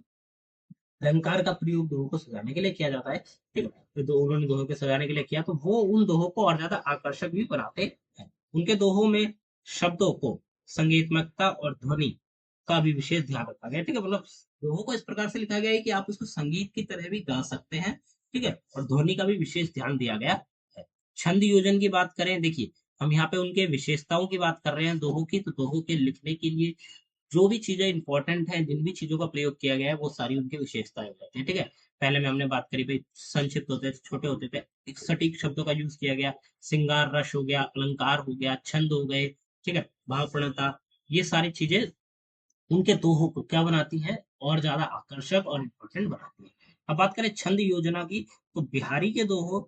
अलंकार का प्रयोग दोहों को सजाने के लिए किया जाता है। ठीक है, तो उन्होंने दोहों को सजाने के लिए किया, तो वो उन दोहों को और ज्यादा आकर्षक भी बनाते हैं। उनके दोहों में शब्दों को संगीतमकता और ध्वनि का भी विशेष ध्यान रखा गया है। ठीक है, मतलब दोहों को इस प्रकार से लिखा गया है कि आप उसको संगीत की तरह भी गा सकते हैं। ठीक है, और ध्वनि का भी विशेष ध्यान दिया गया है। छंद योजन की बात करें, देखिए हम यहाँ पे उनके विशेषताओं की बात कर रहे हैं दोहों की, तो दोहों के लिखने के लिए जो भी चीजें इंपॉर्टेंट हैं, जिन भी चीजों का प्रयोग किया गया है, वो सारी उनकी विशेषताएं हो जाती है। ठीक है, पहले में हमने बात करी भाई, संक्षिप्त होते थे, छोटे होते थे, एक सटीक शब्दों का यूज किया गया, श्रृंगार रस हो गया, अलंकार हो गया, छंद हो गए। ठीक है, भावपूर्णता, ये सारी चीजें उनके दोहों को क्या बनाती है, और ज्यादा आकर्षक और इम्पोर्टेंट बनाती है। अब बात करें छंद योजना की, तो बिहारी के दोहों,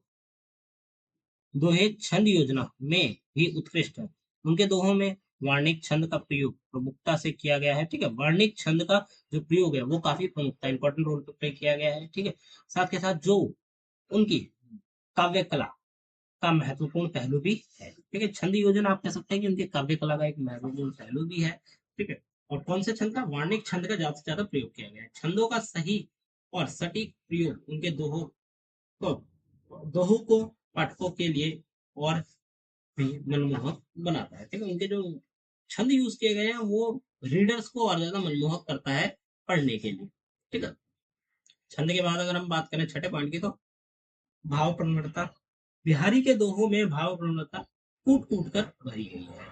दोहे छंद योजना में भी उत्कृष्ट है। उनके दोहों में वार्णिक छंद का प्रयोग प्रमुखता से किया गया है। ठीक है, वार्णिक छंद का जो प्रयोग है वो काफी प्रमुखता, इंपॉर्टेंट रोल प्ले किया गया है। ठीक है, साथ के साथ जो उनकी काव्य कला का महत्वपूर्ण पहलू भी है। ठीक है, छंद योजना आप कह सकते हैं कि उनके काव्य कला का एक महत्वपूर्ण पहलू भी है। ठीक है, और कौन से छंद का, वार्णिक छंद का ज्यादा से ज्यादा प्रयोग किया गया है। छंदों का सही और सटीक प्रयोग उनके को दोहों को पाठकों के लिए और भी मनमोहक बनाता है। ठीक है, उनके जो छंद यूज किए गए हैं वो रीडर्स को और ज्यादा मनमोहक करता है पढ़ने के लिए। ठीक है, छंद के बाद अगर हम बात करें छठे पॉइंट की, तो भाव प्रवणता। बिहारी के दोहों में भाव प्रवणता कूट कूट कर भरी गई है।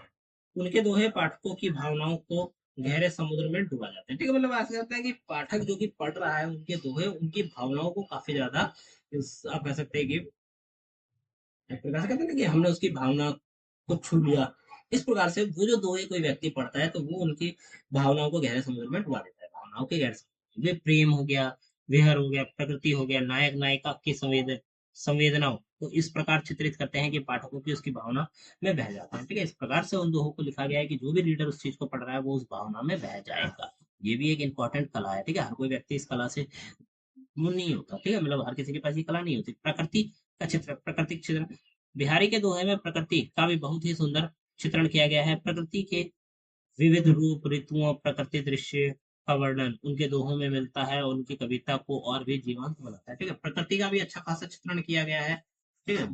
उनके दोहे पाठकों की भावनाओं को गहरे समुद्र में डुबा जाते हैं। ठीक है, मतलब ऐसा होता है कि पाठक जो कि पढ़ रहा है, उनके दोहे उनकी भावनाओं को काफी ज्यादा आप कह सकते हैं कि एक प्रकार से कहते हैं ना कि हमने उसकी भावना को छू लिया। इस प्रकार से वो जो दोहे कोई व्यक्ति पढ़ता है तो वो उनकी भावनाओं को गहरे समुद्र में डुबा देता है। भावनाओं के गहरे समुद्र में प्रेम हो गया, विहर हो गया, प्रकृति हो गया, नायक नायिका की संवेदनाओं को इस प्रकार चित्रित करते हैं कि पाठकों की उसकी भावना में बह जाते हैं। ठीक है, इस प्रकार से उन दोहों को लिखा गया है कि जो भी रीडर उस चीज को पढ़ रहा है वो उस भावना में बह जाएगा। ये भी एक इंपॉर्टेंट कला है। ठीक है, हर कोई व्यक्ति इस कला से वो नहीं होता। ठीक है, मतलब हर किसी के पास ये कला नहीं होती। प्रकृति का चित्र, प्राकृतिक चित्रण। बिहारी के दोहे में प्रकृति का भी बहुत ही सुंदर चित्रण किया गया है। प्रकृति के विविध रूप, ऋतुओं, प्रकृति दृश्य का वर्णन उनके दोहों में मिलता है और उनकी कविता को और भी जीवंत बनाता है। ठीक है, प्रकृति का भी अच्छा खासा चित्रण किया गया है। ठीक है,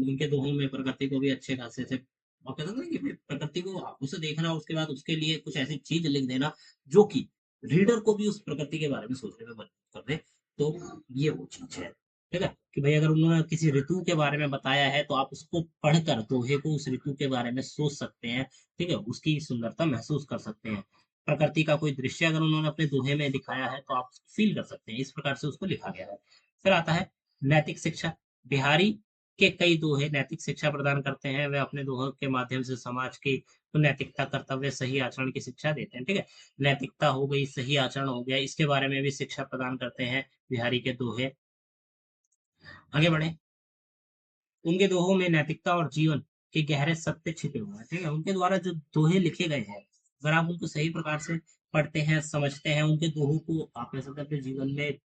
उनके दोहों में प्रकृति को भी अच्छे खासे से, और कहते हैं ना कि प्रकृति को उसे देखना, उसके बाद उसके लिए कुछ ऐसी चीज लिख देना जो कि रीडर को भी उस प्रकृति के बारे में सोचने में मदद कर दे। तो ये वो चीज है। ठीक है, कि भाई अगर उन्होंने किसी ऋतु के बारे में बताया है तो आप उसको पढ़कर दोहे को उस ऋतु के बारे में सोच सकते हैं। ठीक है, उसकी सुंदरता महसूस कर सकते हैं। प्रकृति का कोई दृश्य अगर उन्होंने अपने दोहे में दिखाया है तो आप फील कर सकते हैं। इस प्रकार से उसको लिखा गया है। फिर आता है नैतिक शिक्षा। बिहारी के कई दोहे नैतिक शिक्षा प्रदान करते हैं। वे अपने दोहों के माध्यम से समाज की नैतिकता, कर्तव्य, सही आचरण की शिक्षा देते हैं। ठीक है, नैतिकता हो गई, सही आचरण हो गया, इसके बारे में भी शिक्षा प्रदान करते हैं बिहारी के दोहे। आगे बढ़े, उनके दोहों में नैतिकता और जीवन के गहरे सत्य छिपे हुए हैं। ठीक है, उनके द्वारा जो दोहे लिखे गए हैं, अगर आप उनको सही प्रकार से पढ़ते हैं, समझते हैं, उनके दोहों को आप कह सकते हैं अपने जीवन में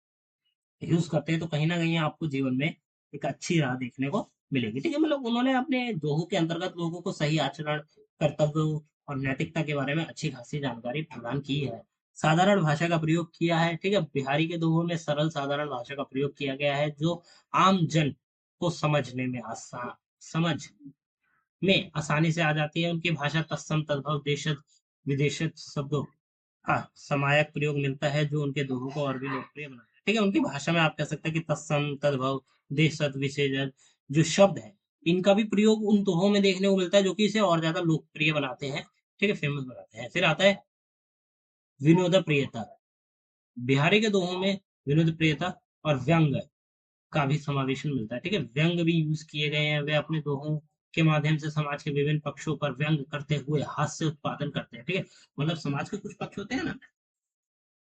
यूज करते हैं, तो कहीं ना कहीं आपको जीवन में एक अच्छी राह देखने को मिलेगी। ठीक है, मतलब उन्होंने अपने दोहों के अंतर्गत लोगों को सही आचरण, कर्तव्य और नैतिकता के बारे में अच्छी खासी जानकारी प्रदान की है। साधारण भाषा का प्रयोग किया है। ठीक है, बिहारी के दोहों में सरल साधारण भाषा का प्रयोग किया गया है जो आम जन को समझ में आसानी से आ जाती है। उनकी भाषा तत्सम तद्भव देशज विदेशज शब्दों का समायक प्रयोग मिलता है जो उनके दोहों को और भी लोकप्रिय बनाता है। ठीक है, उनकी भाषा में आप कह सकते हैं कि तत्सम तद्भव देशज विशेषण जो शब्द है, इनका भी प्रयोग उन दोहों में देखने को मिलता है जो कि इसे और ज्यादा लोकप्रिय बनाते हैं। ठीक है, फेमस बनाते हैं। फिर आता है विनोद प्रियता। बिहारी के दोहों में विनोद प्रियता और व्यंग का भी समावेशन मिलता है। ठीक है, व्यंग भी यूज किए गए हैं। वे अपने दोहों के माध्यम से समाज के विभिन्न पक्षों पर व्यंग करते हुए हास्य उत्पादन करते हैं। ठीक है, मतलब समाज के कुछ पक्ष होते हैं ना,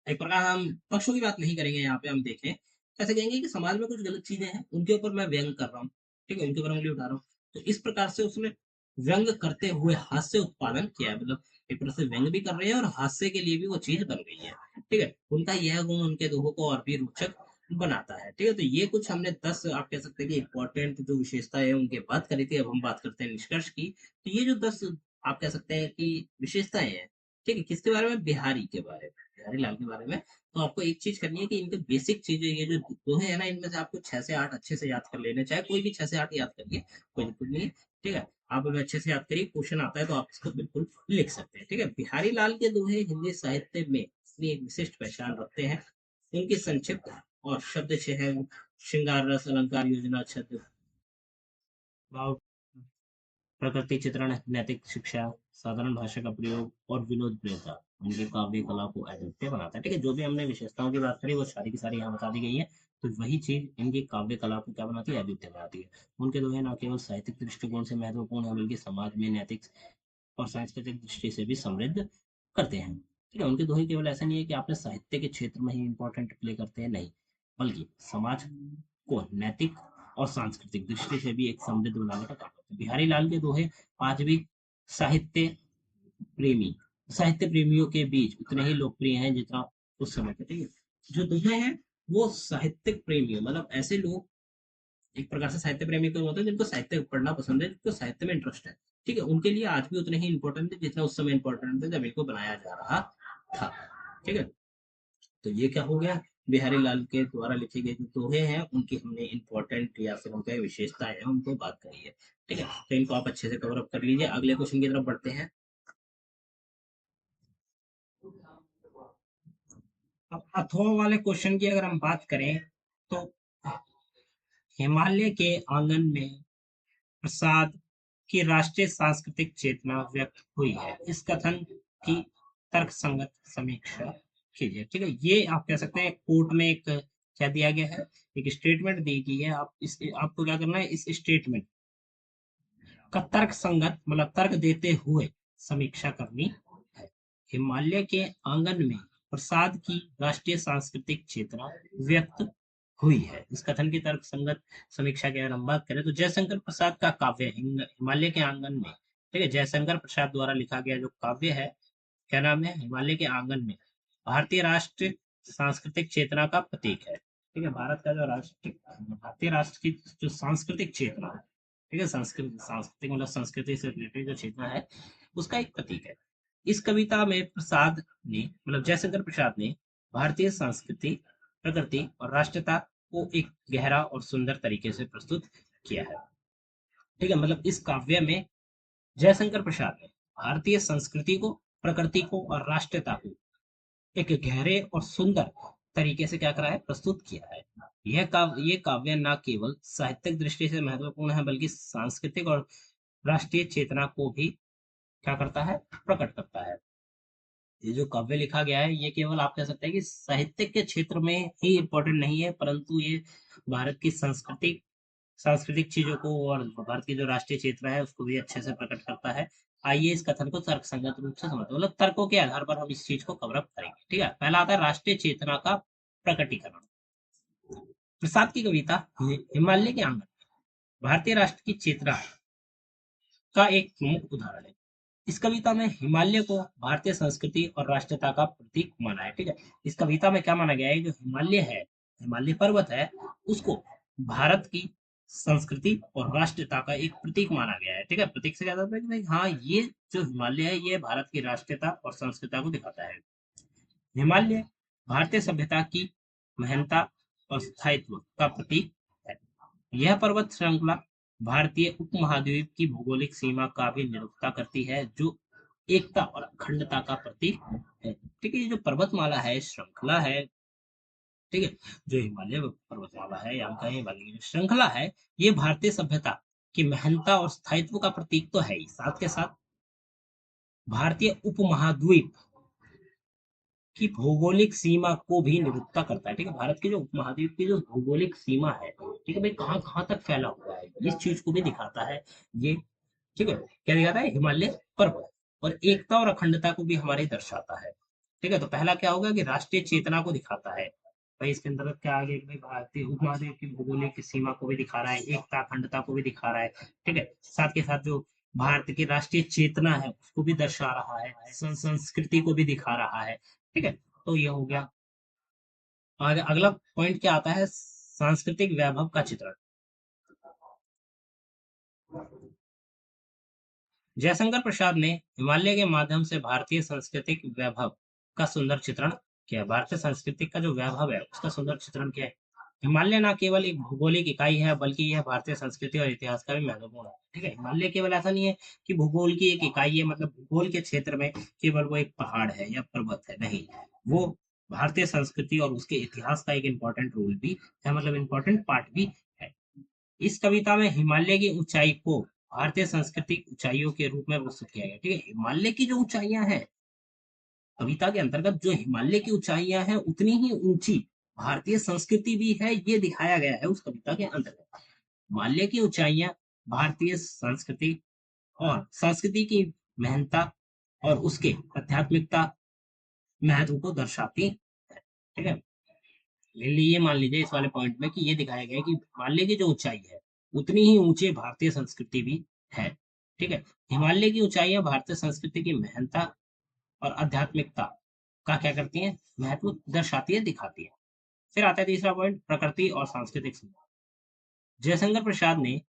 एक प्रकार हम पक्षों की बात नहीं करेंगे यहाँ पे, हम देखें कैसे कहेंगे कि समाज में कुछ गलत चीजें हैं, उनके ऊपर मैं व्यंग कर रहा हूँ। ठीक है, उनके ऊपर उंगली उठा रहा हूँ। तो इस प्रकार से उसने व्यंग करते हुए हास्य उत्पादन किया है। मतलब एक प्रकार से व्यंग भी कर रहे हैं और हास्य के लिए भी वो चीज बन गई है। ठीक है, उनका यह गुण उनके दोहों को और भी रोचक बनाता है। ठीक है, तो ये कुछ हमने 10 आप कह सकते हैं कि इंपॉर्टेंट जो विशेषता है उनकी बात करी थी। अब हम बात करते हैं निष्कर्ष की। तो ये जो 10 आप कह सकते हैं कि विशेषताएं हैं, ठीक है, किसके बारे में? बिहारी के बारे में, बिहारी लाल के बारे में। तो आपको एक चीज करनी है कि इनके बेसिक चीजें, ये जो दोहे है ना, इनमें से आपको 6 से 8 अच्छे से याद कर लेने, चाहे कोई भी 6 से 8 याद करिए, कोई दिक्कत नहीं है। ठीक है, आप अगर अच्छे से याद करिए, क्वेश्चन आता है तो आप इसको बिल्कुल लिख सकते हैं। ठीक है, बिहारी लाल के दोहे हिंदी साहित्य में अपनी एक विशिष्ट पहचान रखते हैं। उनकी संक्षिप्त और शब्द है श्रृंगार रस अलंकार योजना छंद भाव, प्रकृति चित्रण, नैतिक शिक्षा, साधारण भाषा का प्रयोग और विनोद प्रियता उनकी काव्य कला को अद्वितीय बनाता है। ठीक है, जो भी हमने विशेषताओं की बात करी वो सारी की सारी यहाँ बता दी गई है। तो वही चीज इनकी काव्य कला को क्या बनाती है? अद्वितीय बनाती है। उनके दोहे न केवल साहित्यिक दृष्टिकोण से महत्वपूर्ण है बल्कि समाज में नैतिक और सांस्कृतिक दृष्टि से भी समृद्ध करते हैं। ठीक है, उनके दोहे केवल ऐसा नहीं है कि आपने साहित्य के क्षेत्र में ही इंपॉर्टेंट प्ले करते हैं, नहीं, बल्कि समाज को नैतिक और सांस्कृतिक दृष्टि से भी एक समृद्ध बनाने का काम करते हैं। बिहारी लाल के दोहे आज भी साहित्य प्रेमी साहित्य प्रेमियों के बीच उतने ही लोकप्रिय हैं जितना उस समय के। ठीक है, जो दोहे हैं वो साहित्यिक प्रेमियों, मतलब ऐसे लोग, एक प्रकार से साहित्य प्रेमी कोई होते हैं जिनको साहित्य पढ़ना पसंद है, जिनको साहित्य में इंटरेस्ट है। ठीक है, उनके लिए आज भी उतने ही इंपॉर्टेंट है जितना उस समय इंपॉर्टेंट है जब इनको बनाया जा रहा था। ठीक है, तो ये क्या हो गया? बिहारी लाल के द्वारा लिखे गए जो दोहे हैं उनकी हमने इंपॉर्टेंट या फिर उनका विशेषता है उनको बात करी है। ठीक है, तो इनको आप अच्छे से कवर अप कर लीजिए। अगले क्वेश्चन की तरफ बढ़ते हैं। अब अथवा वाले क्वेश्चन की अगर हम बात करें तो हिमालय के आंगन में प्रसाद की राष्ट्रीय सांस्कृतिक चेतना व्यक्त हुई है, इस कथन की तर्कसंगत समीक्षा कीजिए। ठीक है, ये आप कह सकते हैं कोर्ट में एक क्या दिया गया है, एक स्टेटमेंट दी गई है। आप इस आपको क्या करना है, इस स्टेटमेंट का तर्क संगत मतलब तर्क देते हुए समीक्षा करनी है। हिमालय के आंगन में प्रसाद की राष्ट्रीय सांस्कृतिक चेतना व्यक्त हुई है, इस कथन की तर्क संगत समीक्षा की अगर हम बात करें तो जयशंकर प्रसाद का काव्य हिमालय के आंगन में, ठीक है, जयशंकर प्रसाद द्वारा लिखा गया जो काव्य है, क्या नाम है, हिमालय के आंगन में, भारतीय राष्ट्र सांस्कृतिक चेतना का प्रतीक है। ठीक है, भारत का जो राष्ट्र, भारतीय राष्ट्र की जो सांस्कृतिक चेतना है, ठीक है, सांस्कृतिक मतलब संस्कृति से रिलेटेड जो चेतना है, उसका एक प्रतीक है। इस कविता में प्रसाद ने मतलब जयशंकर प्रसाद ने भारतीय संस्कृति, प्रकृति और राष्ट्रता को एक गहरा और सुंदर तरीके से प्रस्तुत किया है। ठीक है, मतलब इस काव्य में जयशंकर प्रसाद ने भारतीय संस्कृति को, प्रकृति को और राष्ट्रता को एक गहरे और सुंदर तरीके से क्या करा है, प्रस्तुत किया है। ये काव्य न केवल साहित्यिक दृष्टि से महत्वपूर्ण है बल्कि सांस्कृतिक और राष्ट्रीय चेतना को भी क्या करता है, प्रकट करता है। ये जो काव्य लिखा गया है ये केवल आप कह सकते हैं कि साहित्य के क्षेत्र में ही इम्पोर्टेंट नहीं है, परंतु ये भारत की सांस्कृतिक चीजों को और भारत की जो राष्ट्रीय चेतना है उसको भी अच्छे से प्रकट करता है। आइए इस कथन को तर्कसंगत रूप से समझते हैं, मतलब तर्कों के आधार पर हम इस चीज को कवर अप करेंगे। ठीक है, पहला आता है राष्ट्रीय चेतना का प्रकटीकरण। प्रसाद की कविता हिमालय के आंगन भारतीय राष्ट्र की चेतना का एक प्रमुख उदाहरण है। इस कविता में हिमालय को भारतीय संस्कृति और राष्ट्रीयता का प्रतीक माना है। ठीक है, इस कविता में क्या माना गया है, जो हिमालय है, हिमालय पर्वत है, उसको भारत की संस्कृति और राष्ट्रीयता का एक प्रतीक माना गया है। ठीक है, प्रतीक से क्या होता है कि भाई हाँ, ये जो हिमालय है ये भारत की राष्ट्रीयता और संस्कृति को दिखाता है। हिमालय भारतीय सभ्यता की महानता और स्थायित्व का प्रतीक है। यह पर्वत श्रृंखला भारतीय उपमहाद्वीप की भौगोलिक सीमा का भी निरूपता करती है, जो एकता और अखंडता का प्रतीक है। ठीक है, ये जो पर्वतमाला है, श्रृंखला है, ठीक है, जो हिमालय पर्वतमाला है या हम कहें वाली जो श्रृंखला है, ये भारतीय सभ्यता की महानता और स्थायित्व का प्रतीक तो है ही, साथ के साथ भारतीय उपमहाद्वीप की भौगोलिक सीमा को भी निरूपता करता है। ठीक है, भारत की जो उपमहाद्वीप की जो भौगोलिक सीमा है, ठीक है भाई, कहाँ कहाँ तक फैला हुआ है, इस चीज को भी दिखाता है ये। ठीक है, क्या दिखाता है, हिमालय पर्वत, और एकता और अखंडता को भी हमारे दर्शाता है। ठीक है, तो पहला क्या होगा कि राष्ट्रीय चेतना को दिखाता है। भाई इसके अंतर्गत क्या आ गया कि भाई भारतीय उपमहाद्वीप की भौगोलिक सीमा को भी दिखा रहा है, एकता अखंडता को भी दिखा रहा है। ठीक है, साथ के साथ जो भारत की राष्ट्रीय चेतना है उसको भी दर्शा रहा है, संस्कृति को भी दिखा रहा है। ठीक है, तो ये हो गया। आगे अगला पॉइंट क्या आता है, सांस्कृतिक वैभव का चित्रण। जयशंकर प्रसाद ने हिमालय के माध्यम से भारतीय सांस्कृतिक वैभव का सुंदर चित्रण किया। भारतीय संस्कृति का जो वैभव है उसका सुंदर चित्रण किया है। हिमालय न केवल एक भौगोलिक इकाई है बल्कि यह भारतीय संस्कृति और इतिहास का भी महत्वपूर्ण है। ठीक है, हिमालय केवल ऐसा नहीं है कि भूगोल की एक इकाई है, मतलब भूगोल के क्षेत्र में केवल वो एक पहाड़ है या पर्वत है, नहीं, वो भारतीय संस्कृति और उसके इतिहास का एक इम्पोर्टेंट रोल भी है, मतलब इम्पोर्टेंट पार्ट भी है। इस कविता में हिमालय की ऊंचाई को भारतीय सांस्कृतिक ऊंचाइयों के रूप में प्रस्तुत किया गया। ठीक है, हिमालय की जो ऊंचाइयां हैं, कविता के अंतर्गत जो हिमालय की ऊंचाइयां हैं उतनी ही ऊंची भारतीय संस्कृति भी है, ये दिखाया गया है उस कविता के अंतर्गत। हिमालय की ऊंचाइयां भारतीय संस्कृति और संस्कृति की महनता और उसके आध्यात्मिकता महत्व को दर्शाती है। ठीक है, ये मान लीजिए इस वाले पॉइंट में कि ये दिखाया गया है कि हिमालय की जो ऊंचाई है उतनी ही ऊंची भारतीय संस्कृति भी है। ठीक है, हिमालय की ऊंचाइयां भारतीय संस्कृति की महानता और आध्यात्मिकता का क्या करती हैं, महत्व दर्शाती है, दिखाती है। फिर आता है तीसरा पॉइंट, प्रकृति और सांस्कृतिक संबंध। जयशंकर प्रसाद ने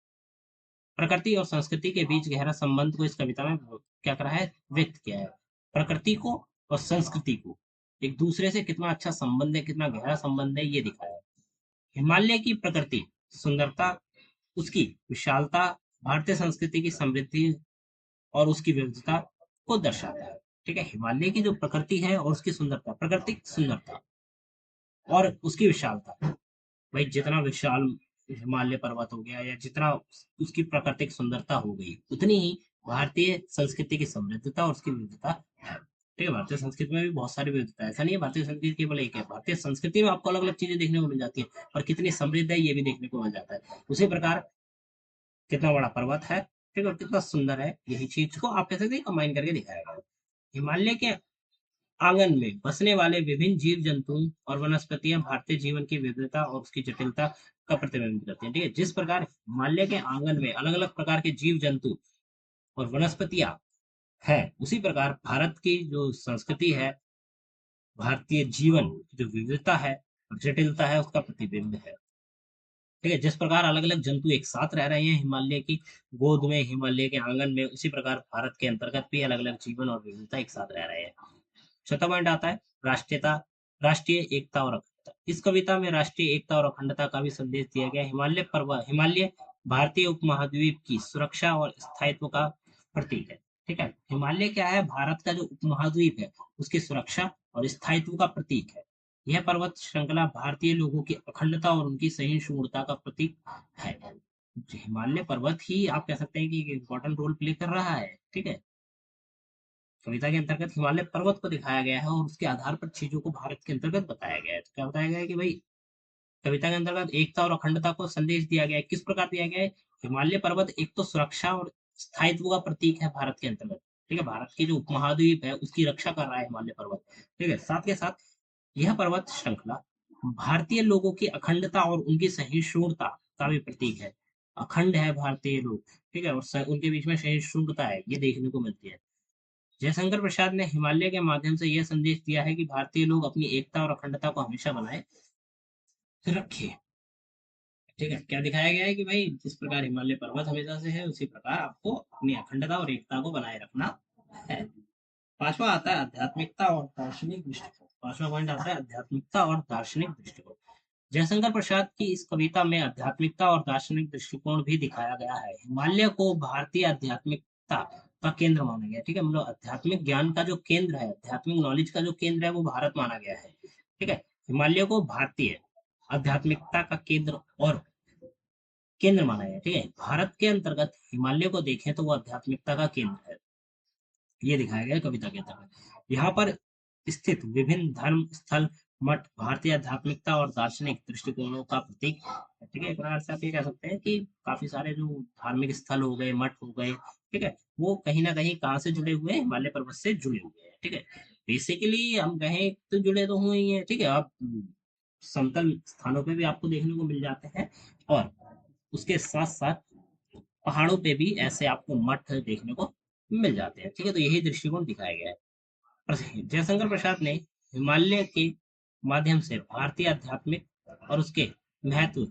प्रकृति और संस्कृति के बीच गहरा संबंध को इस कविता में क्या करा है, व्यक्त किया है। प्रकृति को और संस्कृति को एक दूसरे से कितना अच्छा संबंध है, कितना गहरा संबंध है, ये दिखाया है। हिमालय की प्रकृति सुंदरता, उसकी विशालता भारतीय संस्कृति की समृद्धि और उसकी विविधता को दर्शाता है। ठीक है, हिमालय की जो प्रकृति है और उसकी सुंदरता, प्राकृतिक सुंदरता, और उसकी विशालता। भाई जितना विशाल हिमालय पर्वत हो गया या जितना उसकी प्राकृतिक सुंदरता हो गई, उतनी ही भारतीय संस्कृति की समृद्धता और उसकी विविधता है। ठीक है, भारतीय संस्कृति में भी बहुत सारी विविधता है, ऐसा नहीं है भारतीय संस्कृति केवल एक है। भारतीय संस्कृति में आपको अलग अलग चीजें देखने को मिल जाती है, और कितनी समृद्ध है ये भी देखने को मिल जाता है। उसी प्रकार कितना बड़ा पर्वत है, ठीक है, और कितना सुंदर है, यही चीज को आप कह सकते हैं कंबाइन करके दिखाया गया है। हिमालय के आंगन में बसने वाले विभिन्न जीव जंतुओं और वनस्पतियां भारतीय जीवन की विविधता और उसकी जटिलता का प्रतिबिंब करती हैं। ठीक है, जिस प्रकार हिमालय के आंगन में अलग अलग प्रकार के जीव जंतु और वनस्पतियां है, उसी प्रकार भारत की जो संस्कृति है, भारतीय जीवन की जो विविधता है और जटिलता है, उसका प्रतिबिंब है। ठीक है, जिस प्रकार अलग अलग जंतु एक साथ रह रहे हैं हिमालय की गोद में, हिमालय के आंगन में, उसी प्रकार भारत के अंतर्गत भी अलग अलग जीवन और विविधता एक साथ रह रहे हैं। चौथा पॉइंट आता है राष्ट्रीयता, राष्ट्रीय एकता और अखंडता। इस कविता में राष्ट्रीय एकता और अखंडता का भी संदेश दिया गया है। हिमालय भारतीय उपमहाद्वीप की सुरक्षा और स्थायित्व का प्रतीक है। ठीक है, हिमालय क्या है, भारत का जो उपमहाद्वीप है उसकी सुरक्षा और स्थायित्व का प्रतीक है। यह पर्वत श्रृंखला भारतीय लोगों की अखंडता और उनकी सहिष्णुता का प्रतीक है। हिमालय पर्वत ही आप कह सकते हैं कि इम्पोर्टेंट रोल प्ले कर रहा है। ठीक है, कविता के अंतर्गत हिमालय पर्वत को दिखाया गया है और उसके आधार पर चीजों को भारत के अंतर्गत बताया गया है। तो क्या बताया गया है कि भाई कविता के अंतर्गत एकता और अखंडता को संदेश दिया गया है। किस प्रकार दिया गया है? हिमालय पर्वत एक तो सुरक्षा और स्थायित्व का प्रतीक है भारत के अंतर्गत। ठीक है, भारत के जो उपमहाद्वीप है उसकी रक्षा कर रहा है हिमालय पर्वत। ठीक है, साथ के साथ यह पर्वत श्रृंखला भारतीय लोगों की अखंडता और उनकी सहिष्णुता का भी प्रतीक है। अखंड है भारतीय लोग, ठीक है, और उनके बीच में सहिष्णुता है, ये देखने को मिलती है। जयशंकर प्रसाद ने हिमालय के माध्यम से यह संदेश दिया है कि भारतीय लोग अपनी एकता और अखंडता को हमेशा बनाए रखे। ठीक है, क्या दिखाया गया है कि भाई जिस प्रकार हिमालय पर्वत हमेशा से है, उसी प्रकार आपको अपनी अखंडता और एकता को बनाए रखना है। पांचवा आता है आध्यात्मिकता और दार्शनिक दृष्टिकोण। पांचवा पॉइंट आता है आध्यात्मिकता और दार्शनिक दृष्टिकोण। जयशंकर प्रसाद की इस कविता में आध्यात्मिकता और दार्शनिक दृष्टिकोण भी दिखाया गया है। हिमालय को भारतीय आध्यात्मिकता का केंद्र माना गया है। ठीक है, मतलब आध्यात्मिक ज्ञान का जो केंद्र है, आध्यात्मिक नॉलेज का जो केंद्र है, वो भारत माना गया है। ठीक है, हिमालय को भारतीय आध्यात्मिकता का केंद्र माना गया है। ठीक है, भारत के अंतर्गत हिमालय को देखें तो वो आध्यात्मिकता का केंद्र है, ये दिखाया गया है कविता के अंतर्गत। यहाँ पर स्थित विभिन्न धर्म स्थल मठ भारतीय आध्यात्मिकता और दार्शनिक दृष्टिकोणों का प्रतीक है। ठीक है, एक प्रकार से आप ये कह सकते हैं कि काफी सारे जो धार्मिक स्थल हो गए, मठ हो गए, ठीक है, वो कहीं ना कहीं कहाँ से जुड़े हुए हैं, हिमालय पर्वत से जुड़े हुए हैं। ठीक है, बेसिकली हम कहें तो जुड़े तो हुए ही हैं। ठीक है, आप समतल स्थानों पे भी आपको देखने को मिल जाते हैं, और उसके साथ साथ पहाड़ों पे भी ऐसे आपको मठ देखने को मिल जाते हैं। ठीक है, तो यही दृष्टिकोण दिखाया गया है। जयशंकर प्रसाद ने हिमालय के माध्यम से भारतीय आध्यात्मिक और उसके महत्व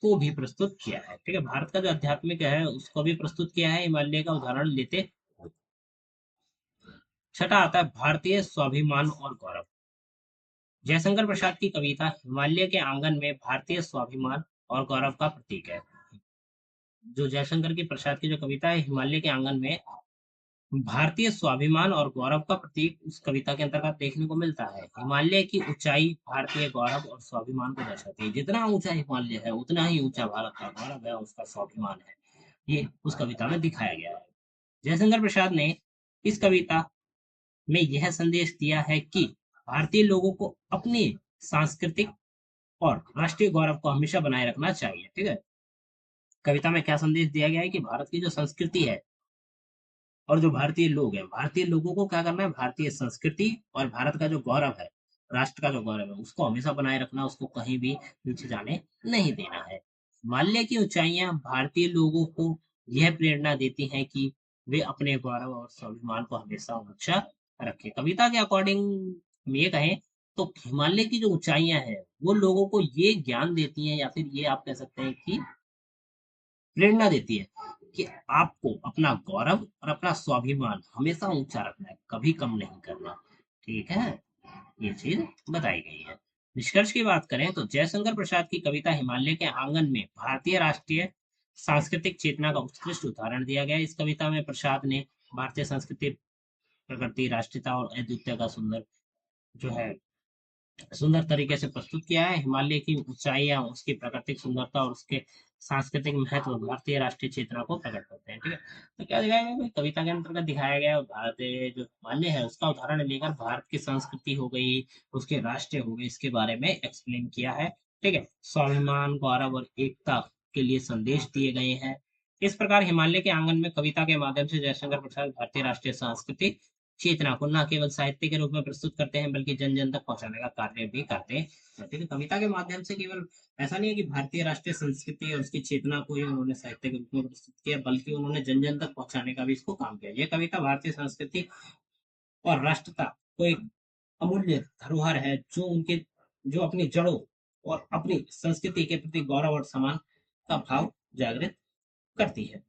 को भी प्रस्तुत किया है। ठीक है, भारत का जो आध्यात्मिक है उसको भी प्रस्तुत किया है हिमालय का उदाहरण लेते। छठा आता है भारतीय स्वाभिमान और गौरव। जयशंकर प्रसाद की कविता हिमालय के आंगन में भारतीय स्वाभिमान और गौरव का प्रतीक है। जो जयशंकर की प्रसाद की जो कविता है हिमालय के आंगन में भारतीय स्वाभिमान और गौरव का प्रतीक उस कविता के अंतर्गत देखने को मिलता है। हिमालय की ऊंचाई भारतीय गौरव और स्वाभिमान को दर्शाती है। जितना ऊंचा हिमालय है उतना ही ऊंचा भारत का गौरव है, उसका स्वाभिमान है, ये उस कविता में दिखाया गया है। जयशंकर प्रसाद ने इस कविता में यह संदेश दिया है कि भारतीय लोगों को अपनी सांस्कृतिक और राष्ट्रीय गौरव को हमेशा बनाए रखना चाहिए। ठीक है, कविता में क्या संदेश दिया गया है कि भारत की जो संस्कृति है और जो भारतीय लोग हैं, भारतीय लोगों को क्या करना है, भारतीय संस्कृति और भारत का जो गौरव है, राष्ट्र का जो गौरव है, उसको हमेशा बनाए रखना, उसको कहीं भी नीचे जाने नहीं देना है। हिमालय की ऊंचाइयां भारतीय लोगों को यह प्रेरणा देती हैं कि वे अपने गौरव और स्वाभिमान को हमेशा ऊंचा रखें। कविता के अकॉर्डिंग हम ये कहें तो हिमालय की जो ऊंचाइयां हैं वो लोगों को ये ज्ञान देती हैं, या फिर ये आप कह सकते हैं कि प्रेरणा देती है कि आपको अपना गौरव और अपना स्वाभिमान हमेशा ऊंचा रखना है, कभी कम नहीं करना। ठीक है, ये चीज बताई गई है। निष्कर्ष की बात करें तो जयशंकर प्रसाद की कविता हिमालय के आंगन में भारतीय राष्ट्रीय सांस्कृतिक चेतना का उत्कृष्ट उदाहरण दिया गया है। इस कविता में प्रसाद ने भारतीय संस्कृति, प्रकृति, राष्ट्रीयता और अद्वितीयता का सुंदर जो है सुंदर तरीके से प्रस्तुत किया है। हिमालय की ऊंचाइयां, उसकी प्राकृतिक सुंदरता और उसके सांस्कृतिक महत्व भारतीय राष्ट्रीय चेतना को प्रकट करते हैं। ठीक है, तो क्या दिखाया गया भाई, कविता के अंतर्गत दिखाया गया है भारतीय जो हिमालय है उसका उदाहरण लेकर भारत की संस्कृति हो गई, उसके राष्ट्र हो गए, इसके बारे में एक्सप्लेन किया है। ठीक है, स्वाभिमान, गौरव और एकता के लिए संदेश दिए गए हैं। इस प्रकार हिमालय के आंगन में कविता के माध्यम से जयशंकर प्रसाद भारतीय राष्ट्रीय सांस्कृतिक चेतना को न केवल साहित्य के रूप में प्रस्तुत करते हैं बल्कि जन जन तक पहुंचाने का कार्य भी करते हैं। ठीक है, कविता के माध्यम से केवल ऐसा नहीं है कि भारतीय राष्ट्रीय संस्कृति और उसकी चेतना को ही उन्होंने साहित्य के रूप में प्रस्तुत किया, बल्कि उन्होंने जन जन तक पहुंचाने का भी इसको काम किया। यह कविता भारतीय संस्कृति और राष्ट्रता को एक अमूल्य धरोहर है, जो उनके जो अपनी जड़ों और अपनी संस्कृति के प्रति गौरव और सम्मान का भाव जागृत करती है।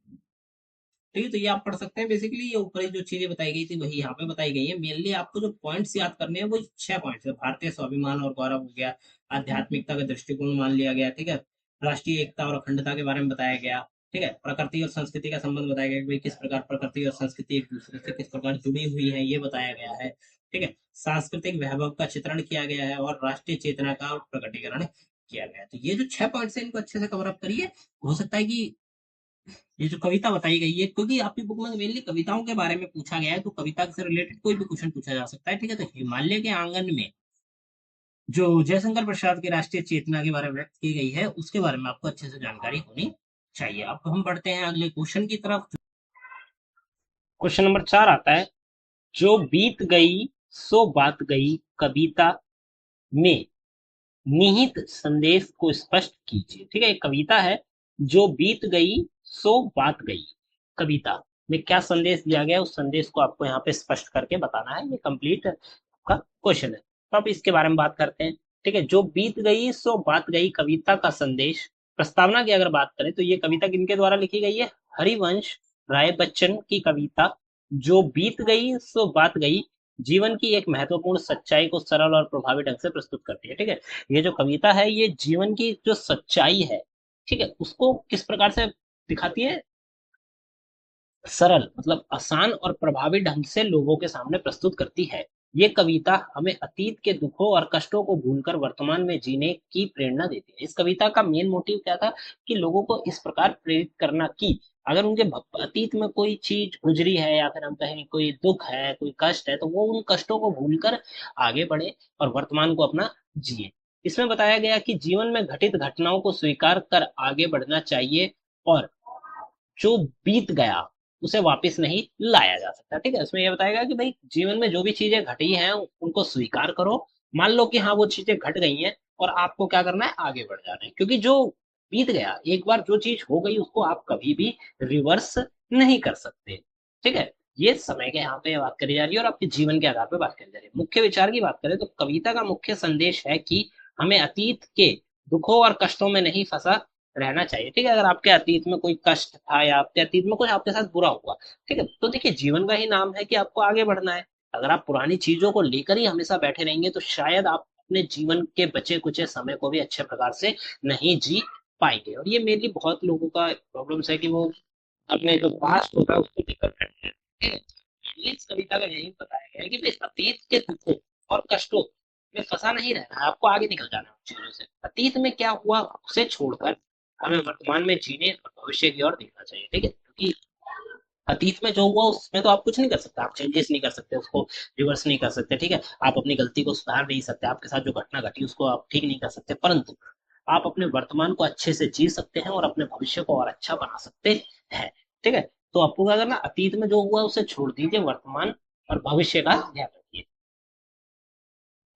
ठीक है, तो ये आप पढ़ सकते हैं। बेसिकली ये ऊपर जो चीजें बताई गई थी वही यहाँ पे बताई गई है। मेनली आपको जो पॉइंट्स याद करने हैं वो 6 पॉइंट्स है। भारतीय स्वाभिमान और गौरव हो गया, आध्यात्मिकता का दृष्टिकोण मान लिया गया, ठीक है, राष्ट्रीय एकता और अखंडता के बारे में बताया गया, ठीक है, प्रकृति और संस्कृति का संबंध बताया गया कि भाई किस प्रकार प्रकृति और संस्कृति एक दूसरे से किस प्रकार जुड़ी हुई है, ये बताया गया है। ठीक है, सांस्कृतिक वैभव का चित्रण किया गया है और राष्ट्रीय चेतना का प्रकटीकरण किया गया है। तो ये जो 6 पॉइंट्स है इनको अच्छे से कवर अप करिए। हो सकता है कि ये जो कविता बताई गई है, क्योंकि आपकी बुक में मेनली कविताओं के बारे में पूछा गया है, तो कविता से रिलेटेड कोई भी क्वेश्चन पूछा जा सकता है। ठीक है, तो हिमालय के आंगन में जो जयशंकर प्रसाद की राष्ट्रीय चेतना के बारे में व्यक्त की गई है उसके बारे में आपको अच्छे से जानकारी होनी चाहिए। अब हम बढ़ते हैं अगले क्वेश्चन की तरफ। क्वेश्चन नंबर 4 आता है, जो बीत गई सो बात गई कविता में निहित संदेश को स्पष्ट कीजिए। ठीक है, एक कविता है, जो बीत गई सो बात गई कविता में क्या संदेश दिया गया है, उस संदेश को आपको यहाँ पे स्पष्ट करके बताना है। ये कंप्लीट आपका क्वेश्चन है, तो अब इसके बारे में बात करते हैं। ठीक है, जो बीत गई सो बात गई कविता का संदेश। प्रस्तावना की अगर बात करें तो ये कविता किनके द्वारा लिखी गई है? हरिवंश राय बच्चन की कविता जो बीत गई सो बात गई जीवन की एक महत्वपूर्ण सच्चाई को सरल और प्रभावी ढंग से प्रस्तुत करती है। ठीक है, ये जो कविता है ये जीवन की जो सच्चाई है, ठीक है, उसको किस प्रकार से दिखाती है? सरल मतलब आसान और प्रभावी ढंग से लोगों के सामने प्रस्तुत करती है। ये कविता हमें अतीत के दुखों और कष्टों को भूलकर वर्तमान में जीने की प्रेरणा देती है। इस कविता का मेन मोटिव क्या था कि लोगों को इस प्रकार प्रेरित करना कि अगर उनके अतीत में कोई चीज गुजरी है या फिर हम कहें कोई दुख है, कोई कष्ट है, तो वो उन कष्टों को भूलकर आगे बढ़े और वर्तमान को अपना जिए। इसमें बताया गया कि जीवन में घटित घटनाओं को स्वीकार कर आगे बढ़ना चाहिए और जो बीत गया उसे वापस नहीं लाया जा सकता। ठीक है, इसमें यह बताया गया कि भाई जीवन में जो भी चीजें घटी हैं उनको स्वीकार करो। मान लो कि हाँ वो चीजें घट गई हैं और आपको क्या करना है? आगे बढ़ जाना है, क्योंकि जो बीत गया, एक बार जो चीज हो गई उसको आप कभी भी रिवर्स नहीं कर सकते। ठीक है, ये समय के यहाँ पे बात करी जा रही है और आपके जीवन के आधार पर बात करी जा रही है। मुख्य विचार की बात करें तो कविता का मुख्य संदेश है कि हमें अतीत के दुखों और कष्टों में नहीं फंसा रहना चाहिए। ठीक है, अगर आपके अतीत में कोई कष्ट था या आपके अतीत में कुछ आपके साथ बुरा हुआ, ठीक है, तो देखिए जीवन का ही नाम है कि आपको आगे बढ़ना है। अगर आप पुरानी चीजों को लेकर ही हमेशा बैठे रहेंगे तो शायद आप अपने जीवन के बचे कुचे समय को भी अच्छे प्रकार से नहीं जी पाएंगे। और ये मेनली बहुत लोगों का प्रॉब्लम्स है कि वो अपने जो पास्ट होता है उसको लेकर बैठे हैं। ठीक है? इस कविता का यही बताया गया है कि भाई अतीत के दुखों और कष्टों में फंसा नहीं रहना है, आपको आगे निकल जाना है उन चीजों से। अतीत में क्या हुआ उसे छोड़कर हमें वर्तमान में जीने और भविष्य की ओर देखना चाहिए। ठीक है, क्योंकि अतीत में जो हुआ उसमें तो आप कुछ नहीं कर सकते, आप चेंजेस नहीं कर सकते, उसको रिवर्स नहीं कर सकते। ठीक है, आप अपनी गलती को सुधार नहीं सकते, आपके साथ जो घटना घटी उसको आप ठीक नहीं कर सकते, परंतु आप अपने वर्तमान को अच्छे से जी सकते हैं और अपने भविष्य को और अच्छा बना सकते हैं। ठीक है, तो आपको क्या करना? अतीत में जो हुआ उसे छोड़ दीजिए, वर्तमान और भविष्य का ध्यान रखिए।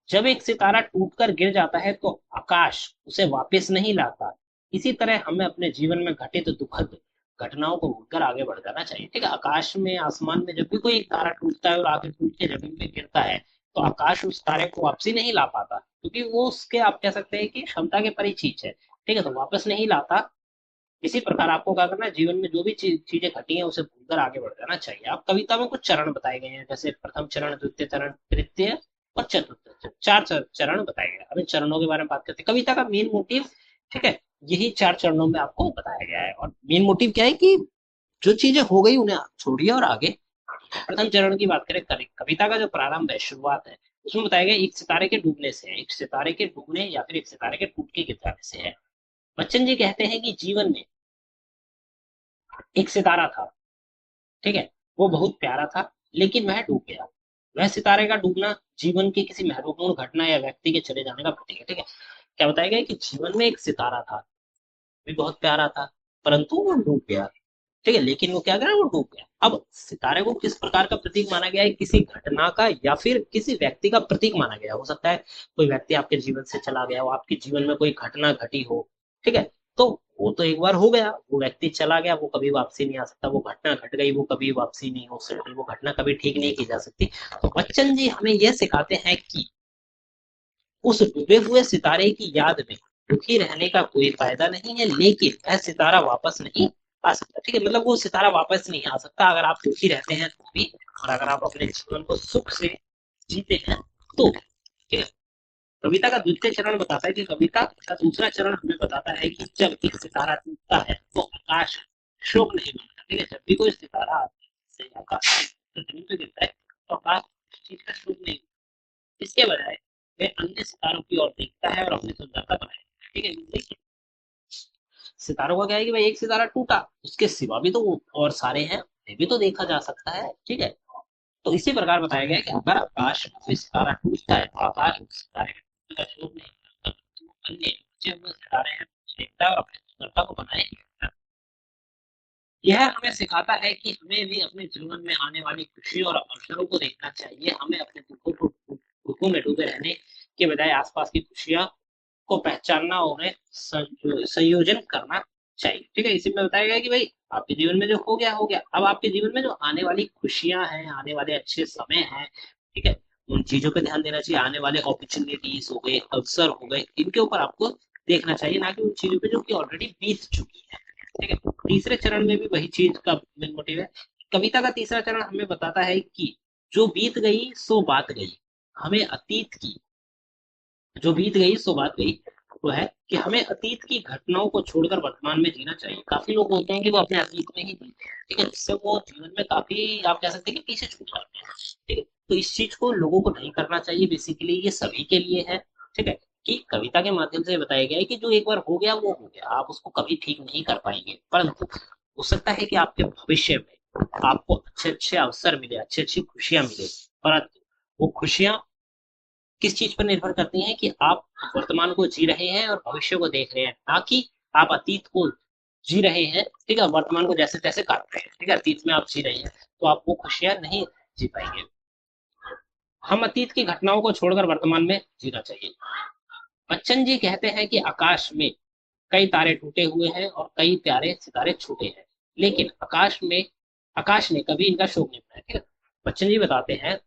जब एक सितारा टूटकर गिर जाता है तो आकाश उसे वापस नहीं लाता। इसी तरह हमें अपने जीवन में घटित दुखद घटनाओं को भूलकर आगे बढ़ जाना चाहिए। ठीक है, आकाश में, आसमान में जब भी कोई एक तारा टूटता है और आगे टूट के जमीन पे गिरता है तो आकाश उस तारे को वापसी नहीं ला पाता, क्योंकि वो उसके आप कह सकते हैं कि क्षमता के परे चीज है। ठीक है, तो वापस नहीं लाता। इसी प्रकार आपको क्या करना है? जीवन में जो भी चीजें घटी हैं उसे भूलकर आगे बढ़ जाना चाहिए। आप कविता में कुछ चरण बताए गए हैं, जैसे प्रथम चरण, द्वितीय चरण, तृतीय और चतुर्थ चरण। चरण बताए गए हैं। अब इन चरणों के बारे में बात करते हैं। कविता का मेन मोटिव, ठीक है, यही 4 चरणों में आपको बताया गया है। और मेन मोटिव क्या है कि जो चीजें हो गई उन्हें आप छोड़िए और आगे। प्रथम चरण की बात करें, कविता का जो प्रारंभ है, शुरुआत है, उसमें बताया गया एक सितारे के डूबने से है, एक सितारे के डूबने या फिर एक सितारे के टूट के गिर जाने से है। बच्चन जी कहते हैं कि जीवन में एक सितारा था, ठीक है, वो बहुत प्यारा था, लेकिन वह डूब गया। वह सितारे का डूबना जीवन की किसी महत्वपूर्ण घटना या व्यक्ति के चले जाने का प्रतीक है, ठीक है। क्या बताया गया कि जीवन में एक सितारा था, भी बहुत प्यारा था, परंतु वो डूब गया, ठीक है, लेकिन वो क्या करा, वो डूब गया। अब सितारे को किस प्रकार का प्रतीक माना गया है, किसी घटना का या फिर किसी व्यक्ति का प्रतीक माना गया। हो सकता है कोई व्यक्ति आपके जीवन से चला गया हो, आपके जीवन में कोई घटना घटी हो, ठीक है, तो वो तो एक बार हो गया, वो व्यक्ति चला गया, वो कभी वापसी नहीं आ सकता, वो घटना घट गई, वो कभी वापसी नहीं हो सकती, वो घटना कभी ठीक नहीं की जा सकती। तो बच्चन जी हमें यह सिखाते हैं कि उस डूबे हुए सितारे की याद में दुखी रहने का कोई फायदा नहीं है, लेकिन वह सितारा वापस नहीं आ सकता, ठीक है, मतलब वो सितारा वापस नहीं आ सकता अगर आप दुखी रहते हैं तो भी, और अगर आप अपने जीवन को सुख से जीते हैं तो, ठीक है। कविता का द्वितीय चरण बताता है कि कविता का दूसरा चरण हमें बताता है कि जब एक सितारा टूटता है तो आकाश शोक नहीं बनता, ठीक है, जब भी कोई सितारा से आकाश जमीन पे गिरता है तो आकाश उस चीज का शोक नहीं, इसके बजाय वह अन्य सितारों की ओर देखता है और अपनी सुंदरता बनाए, ठीक है। देखिए सितारों का क्या है कि भाई एक सितारा टूटा, उसके सिवा भी तो और सारे हैं, उन्हें भी तो देखा जा सकता है, ठीक है। तो इसी प्रकार बताया गया है कि अगर आकाश में कोई सितारा टूटता है तो आकाश उस सितारे का टूटने का शोक नहीं करता, तो अन्य बचे हुए सितारे हैं उन्हें देखता है और अपनी सुंदरता को बनाए रखता है। यह हमें सिखाता है कि हमें भी अपने जीवन में आने वाली खुशी और अवसरों को देखना चाहिए, हमें अपने दुखों में डूबे रहने के बजाय आसपास की खुशियां को पहचानना और उन्हें संयोजन करना चाहिए, ठीक है। इसी में बताया गया कि भाई आपके जीवन में जो हो गया, अब आपके जीवन में जो आने वाली खुशियां हैं, आने वाले अच्छे समय हैं, ठीक है, उन चीजों पे ध्यान देना चाहिए, आने वाले अपॉर्चुनिटीज हो गए, अवसर हो गए, इनके ऊपर आपको देखना चाहिए, ना कि उन चीजों पे जो कि ऑलरेडी बीत चुकी है, ठीक है। तीसरे चरण में भी वही चीज का मेन मोटिव है। कविता का तीसरा चरण हमें बताता है कि जो बीत गई सो बात गई, हमें अतीत की, जो बीत गई सो बात गई, वो है कि हमें अतीत की घटनाओं को छोड़कर वर्तमान में जीना चाहिए। काफी लोग होते हैं कि वो अपने अतीत में ही जीते हैं, ठीक है, जिससे वो जीवन में काफी आप कह सकते हैं कि पीछे छूट जाते हैं, ठीक है। तो इस चीज को लोगों को नहीं करना चाहिए, बेसिकली ये सभी के लिए है, ठीक है। कि कविता के माध्यम से बताया गया है कि जो एक बार हो गया वो हो गया, आप उसको कभी ठीक नहीं कर पाएंगे, परंतु हो सकता है कि आपके भविष्य में आपको अच्छे अच्छे अवसर मिले, अच्छी अच्छी खुशियां मिले, परंतु वो खुशियां किस चीज पर निर्भर करती हैं कि आप वर्तमान को जी रहे हैं और भविष्य को देख रहे हैं, ना कि आप अतीत को जी रहे हैं, ठीक है, वर्तमान को जैसे तैसे काट रहे हैं, ठीक है, अतीत में आप जी रहे हैं तो आप वो खुशियां नहीं जी पाएंगे। हम अतीत की घटनाओं को छोड़कर वर्तमान में जीना चाहिए। बच्चन जी कहते हैं कि आकाश में कई तारे टूटे हुए हैं और कई प्यारे सितारे छूटे हैं, लेकिन आकाश ने कभी इनका शोक नहीं मनाया, ठीक है। बच्चन जी बताते हैं,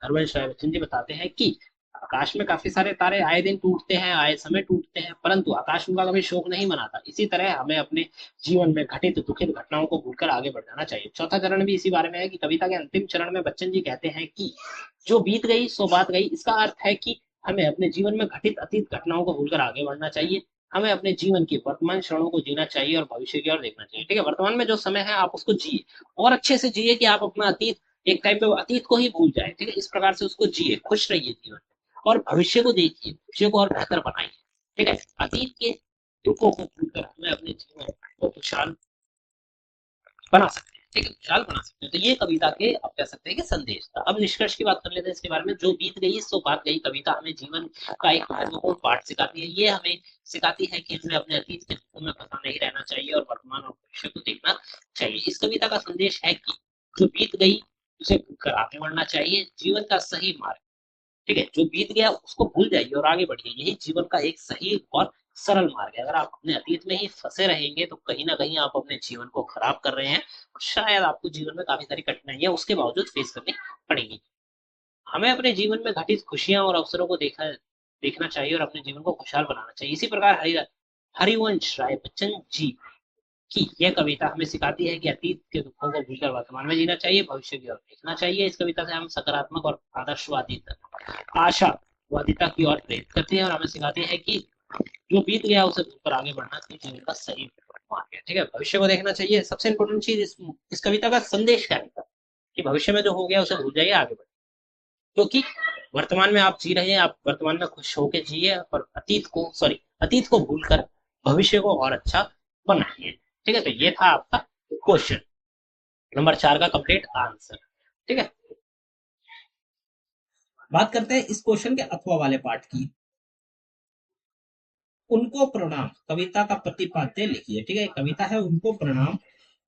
हरवंश राय बच्चन जी बताते हैं कि आकाश में काफी सारे तारे आए दिन टूटते हैं, आए समय टूटते हैं, परंतु आकाश उनका कभी शोक नहीं मनाता। इसी तरह हमें अपने जीवन में घटित दुखित घटनाओं को भूलकर आगे बढ़ जाना चाहिए। चौथा चरण भी इसी बारे में है कि कविता के अंतिम चरण में बच्चन जी कहते हैं कि जो बीत गई सो बात गई, इसका अर्थ है कि हमें अपने जीवन में घटित अतीत घटनाओं को भूलकर आगे बढ़ना चाहिए, हमें अपने जीवन की वर्तमान क्षणों को जीना चाहिए और भविष्य की ओर देखना चाहिए, ठीक है। वर्तमान में जो समय है आप उसको जिए, और अच्छे से जिए कि आप अपना अतीत, एक टाइम पे अतीत को ही भूल जाए, ठीक है, इस प्रकार से उसको जिए, खुश रहिए जीवन में, और भविष्य को देखिए, भविष्य को और बेहतर बनाइए, ठीक है। अतीत के दुखों को भूलकर हमें अपने जीवन को खुशहाल बना सकते हैं, ठीक है, खुशहाल बना सकते हैं। तो ये कविता के आप कह सकते हैं कि संदेश था। अब निष्कर्ष की बात कर लेते हैं इसके बारे में। जो बीत गई सो बात गई कविता हमें जीवन का एक महत्वपूर्ण पाठ सिखाती है। ये हमें सिखाती है कि हमें अपने अतीत के दुखों में फंसा नहीं रहना चाहिए और वर्तमान और भविष्य को देखना चाहिए। इस कविता का संदेश है कि जो बीत गई उसे भूलकर आगे बढ़ना चाहिए, जीवन का सही मार्ग, ठीक है, जो बीत गया उसको भूल जाइए और आगे बढ़िए, यही जीवन का एक सही और सरल मार्ग है। अगर आप अपने अतीत में ही फंसे रहेंगे तो कहीं ना कहीं आप अपने जीवन को खराब कर रहे हैं, और शायद आपको जीवन में काफी सारी कठिनाइयां उसके बावजूद फेस करनी पड़ेगी। हमें अपने जीवन में घटित खुशियां और अवसरों को देखना चाहिए और अपने जीवन को खुशहाल बनाना चाहिए। इसी प्रकार हरिवंश राय बच्चन जी की यह कविता हमें सिखाती है कि अतीत के दुखों को भूलकर वर्तमान में जीना चाहिए, भविष्य की ओर देखना चाहिए। इस कविता से हम सकारात्मक और आदर्शवादी आशावादिता की ओर प्रेरित करते हैं और हमें सिखाते हैं कि जो बीत गया उसे भूलकर आगे बढ़ना ही जीवन का सही मार्ग है, ठीक है, भविष्य को देखना चाहिए। सबसे इंपॉर्टेंट चीज इस कविता का संदेश क्या है कि भविष्य में जो हो गया उसे भूल जाइए, आगे बढ़िए, क्योंकि वर्तमान में आप जी रहे हैं, आप वर्तमान में खुश होकर जिए और अतीत को भूलकर भविष्य को और अच्छा बनाइए। ठीक है, तो ये था आपका क्वेश्चन नंबर 4 का कंप्लीट आंसर। ठीक है, बात करते हैं इस क्वेश्चन के अथवा वाले पार्ट की। उनको प्रणाम कविता का प्रतिपाद्य लिखिए। ठीक है, कविता है उनको प्रणाम,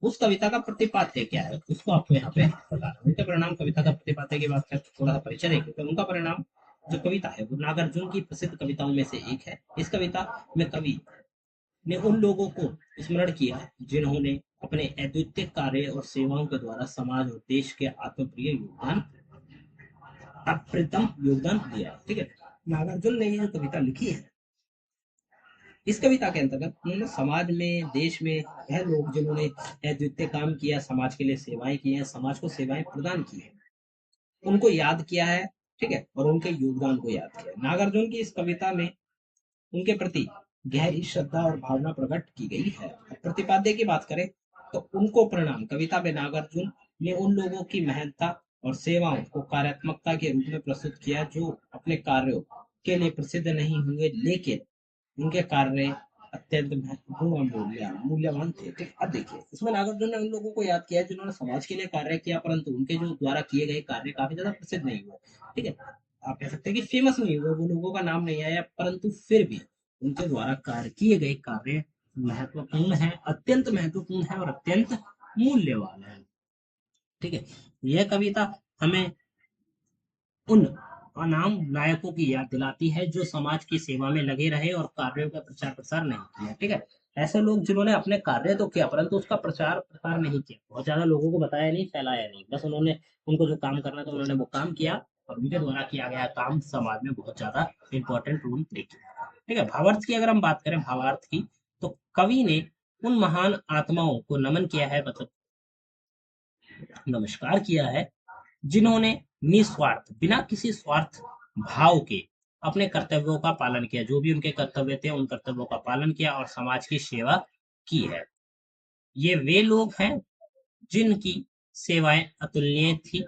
उस कविता का प्रतिपाद्य क्या है उसको आपको यहाँ पे बताना। उनके प्रणाम कविता का प्रतिपाद्य की बात करते थोड़ा सा परिचय देखें तो उनका परिणाम जो कविता है वो नागार्जुन की प्रसिद्ध कविताओं में से एक है। इस कविता में कवि ने उन लोगों को स्मरण किया जिन्होंने अपने अद्वितीय कार्य और सेवाओं के द्वारा समाज और देश के आत्मप्रिय योगदान अप्रतिम योगदान दिया। ठीक है, नागार्जुन ने ये जो कविता लिखी है, इस कविता के अंतर्गत उन्होंने समाज में देश में वह लोग जिन्होंने अद्वितीय काम किया, समाज के लिए सेवाएं की हैं, समाज को सेवाएं प्रदान की है, उनको याद किया है। ठीक है, और उनके योगदान को याद किया है। नागार्जुन की इस कविता में उनके प्रति गहरी श्रद्धा और भावना प्रकट की गई है। प्रतिपाद्य की बात करें तो उनको प्रणाम कविता में नागार्जुन ने उन लोगों की मेहनता और सेवाओं को कार्यात्मकता के रूप में प्रस्तुत किया जो अपने कार्यों के लिए प्रसिद्ध नहीं हुए, लेकिन उनके कार्य अत्यंत महत्वपूर्ण और मूल्यवान थे। ठीक, अब देखिए इसमें नागार्जुन ने उन लोगों को याद किया जिन्होंने समाज के लिए कार्य किया, परंतु उनके जो द्वारा किए गए कार्य काफी ज्यादा प्रसिद्ध नहीं हुए। ठीक है, आप कह सकते हैं कि फेमस नहीं हुए, वो लोगों का नाम नहीं आया, परंतु फिर भी उनके द्वारा कार्य किए गए कार्य महत्वपूर्ण है, अत्यंत महत्वपूर्ण है और अत्यंत मूल्यवान है। ठीक है, यह कविता हमें उन अनाम नायकों की याद दिलाती है जो समाज की सेवा में लगे रहे और कार्यों का प्रचार प्रसार नहीं किया। ठीक है, ऐसे लोग जिन्होंने अपने कार्य तो किया परंतु उसका प्रचार प्रसार नहीं किया, बहुत ज्यादा लोगों को बताया नहीं, फैलाया नहीं, बस उन्होंने उनको जो काम करना था उन्होंने वो काम किया और उनके द्वारा किया गया काम समाज में बहुत ज्यादा इंपॉर्टेंट रोल प्ले किया। ठीक है, भावार्थ की अगर हम बात करें भावार्थ की, तो कवि ने उन महान आत्माओं को नमन किया है, मतलब नमस्कार किया है, जिन्होंने निस्वार्थ बिना किसी स्वार्थ भाव के अपने कर्तव्यों का पालन किया, जो भी उनके कर्तव्य थे उन कर्तव्यों का पालन किया और समाज की सेवा की है। ये वे लोग हैं जिनकी सेवाएं अतुलनीय थी,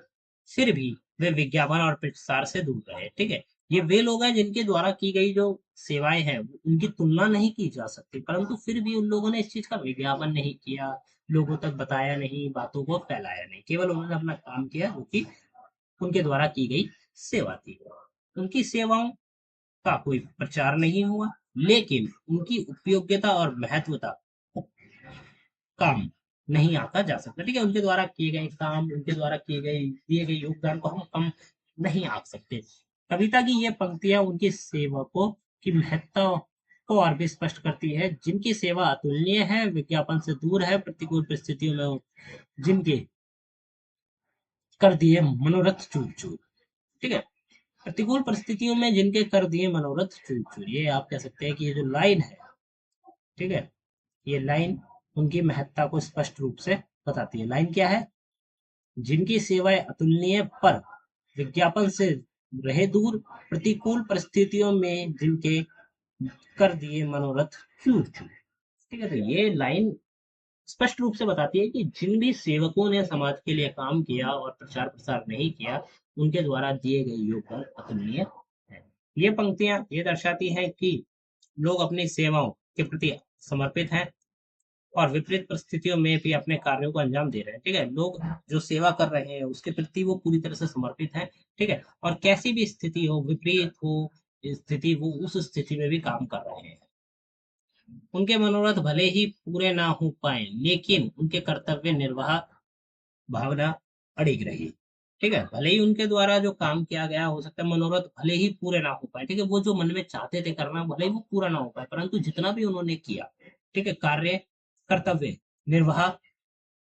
फिर भी वे विज्ञापन और प्रचार से दूर रहे। ठीक है, ये वे लोग हैं जिनके द्वारा की गई जो सेवाएं हैं उनकी तुलना नहीं की जा सकती, परंतु फिर भी उन लोगों ने इस चीज का विज्ञापन नहीं किया, लोगों तक बताया नहीं, बातों को फैलाया नहीं, केवल उन्होंने अपना काम किया जो कि उनके द्वारा की गई सेवा थी। उनकी सेवाओं का कोई प्रचार नहीं हुआ, लेकिन उनकी उपयोगिता और महत्वता काम नहीं आका जा सकता। ठीक है, उनके द्वारा किए गए काम, उनके द्वारा किए गए दिए गए योगदान को हम कम नहीं आंक सकते। कविता की ये पंक्तियां उनके सेवकों की महत्ता को और भी स्पष्ट करती है, जिनकी सेवा अतुलनीय है, विज्ञापन से दूर है, प्रतिकूल परिस्थितियों में जिनके कर दिए मनोरथ चूर चूर। ठीक है, प्रतिकूल परिस्थितियों में जिनके कर दिए मनोरथ चूर चूर, ये आप कह सकते हैं कि ये जो लाइन है, ठीक है, ये लाइन उनकी महत्ता को स्पष्ट रूप से बताती है। लाइन क्या है? जिनकी सेवाएं अतुलनीय पर विज्ञापन से रहे दूर, प्रतिकूल परिस्थितियों में जिनके कर दिए मनोरथ चूर चूर। ठीक है, तो ये लाइन स्पष्ट रूप से बताती है कि जिन भी सेवकों ने समाज के लिए काम किया और प्रचार प्रसार नहीं किया, उनके द्वारा दिए गए योगदान अतुलनीय है। ये पंक्तियां ये दर्शाती हैं कि लोग अपनी सेवाओं के प्रति समर्पित हैं और विपरीत परिस्थितियों में भी अपने कार्यों को अंजाम दे रहे हैं। ठीक है, लोग जो सेवा कर रहे हैं उसके प्रति वो पूरी तरह से समर्पित हैं। ठीक है, और कैसी भी स्थिति हो, विपरीत हो स्थिति, वो उस स्थिति में भी काम कर रहे हैं। उनके मनोरथ भले ही पूरे ना हो पाए, लेकिन उनके कर्तव्य निर्वाह भावना अड़िग रही। ठीक है, भले ही उनके द्वारा जो काम किया गया हो सकता है मनोरथ भले ही पूरे ना हो पाए, ठीक है, वो जो मन में चाहते थे करना भले ही वो पूरा ना हो पाए, परंतु जितना भी उन्होंने किया, ठीक है, कार्य कर्तव्य निर्वाह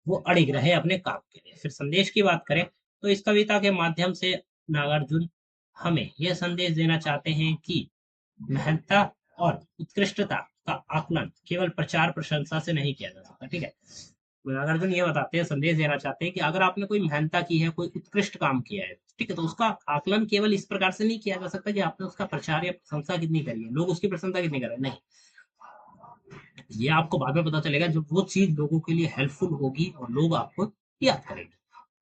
वो अड़िग रहे अपने काम के लिए। फिर संदेश की बात करें तो इस कविता के माध्यम से नागार्जुन हमें यह संदेश देना चाहते हैं कि महत्ता और उत्कृष्टता का आकलन केवल प्रचार प्रशंसा से नहीं किया जा सकता। ठीक है, नागार्जुन ये बताते हैं, संदेश देना चाहते हैं कि अगर आपने कोई मेहनता की है, कोई उत्कृष्ट काम किया है, ठीक है, तो उसका आकलन केवल इस प्रकार से नहीं किया जा सकता कि आपने उसका प्रचार या प्रशंसा कितनी करी है, लोग उसकी प्रशंसा कितनी कर रहे हैं, नहीं। ये आपको बाद में पता चलेगा जब वो चीज लोगों के लिए हेल्पफुल होगी और लोग आपको याद करेंगे।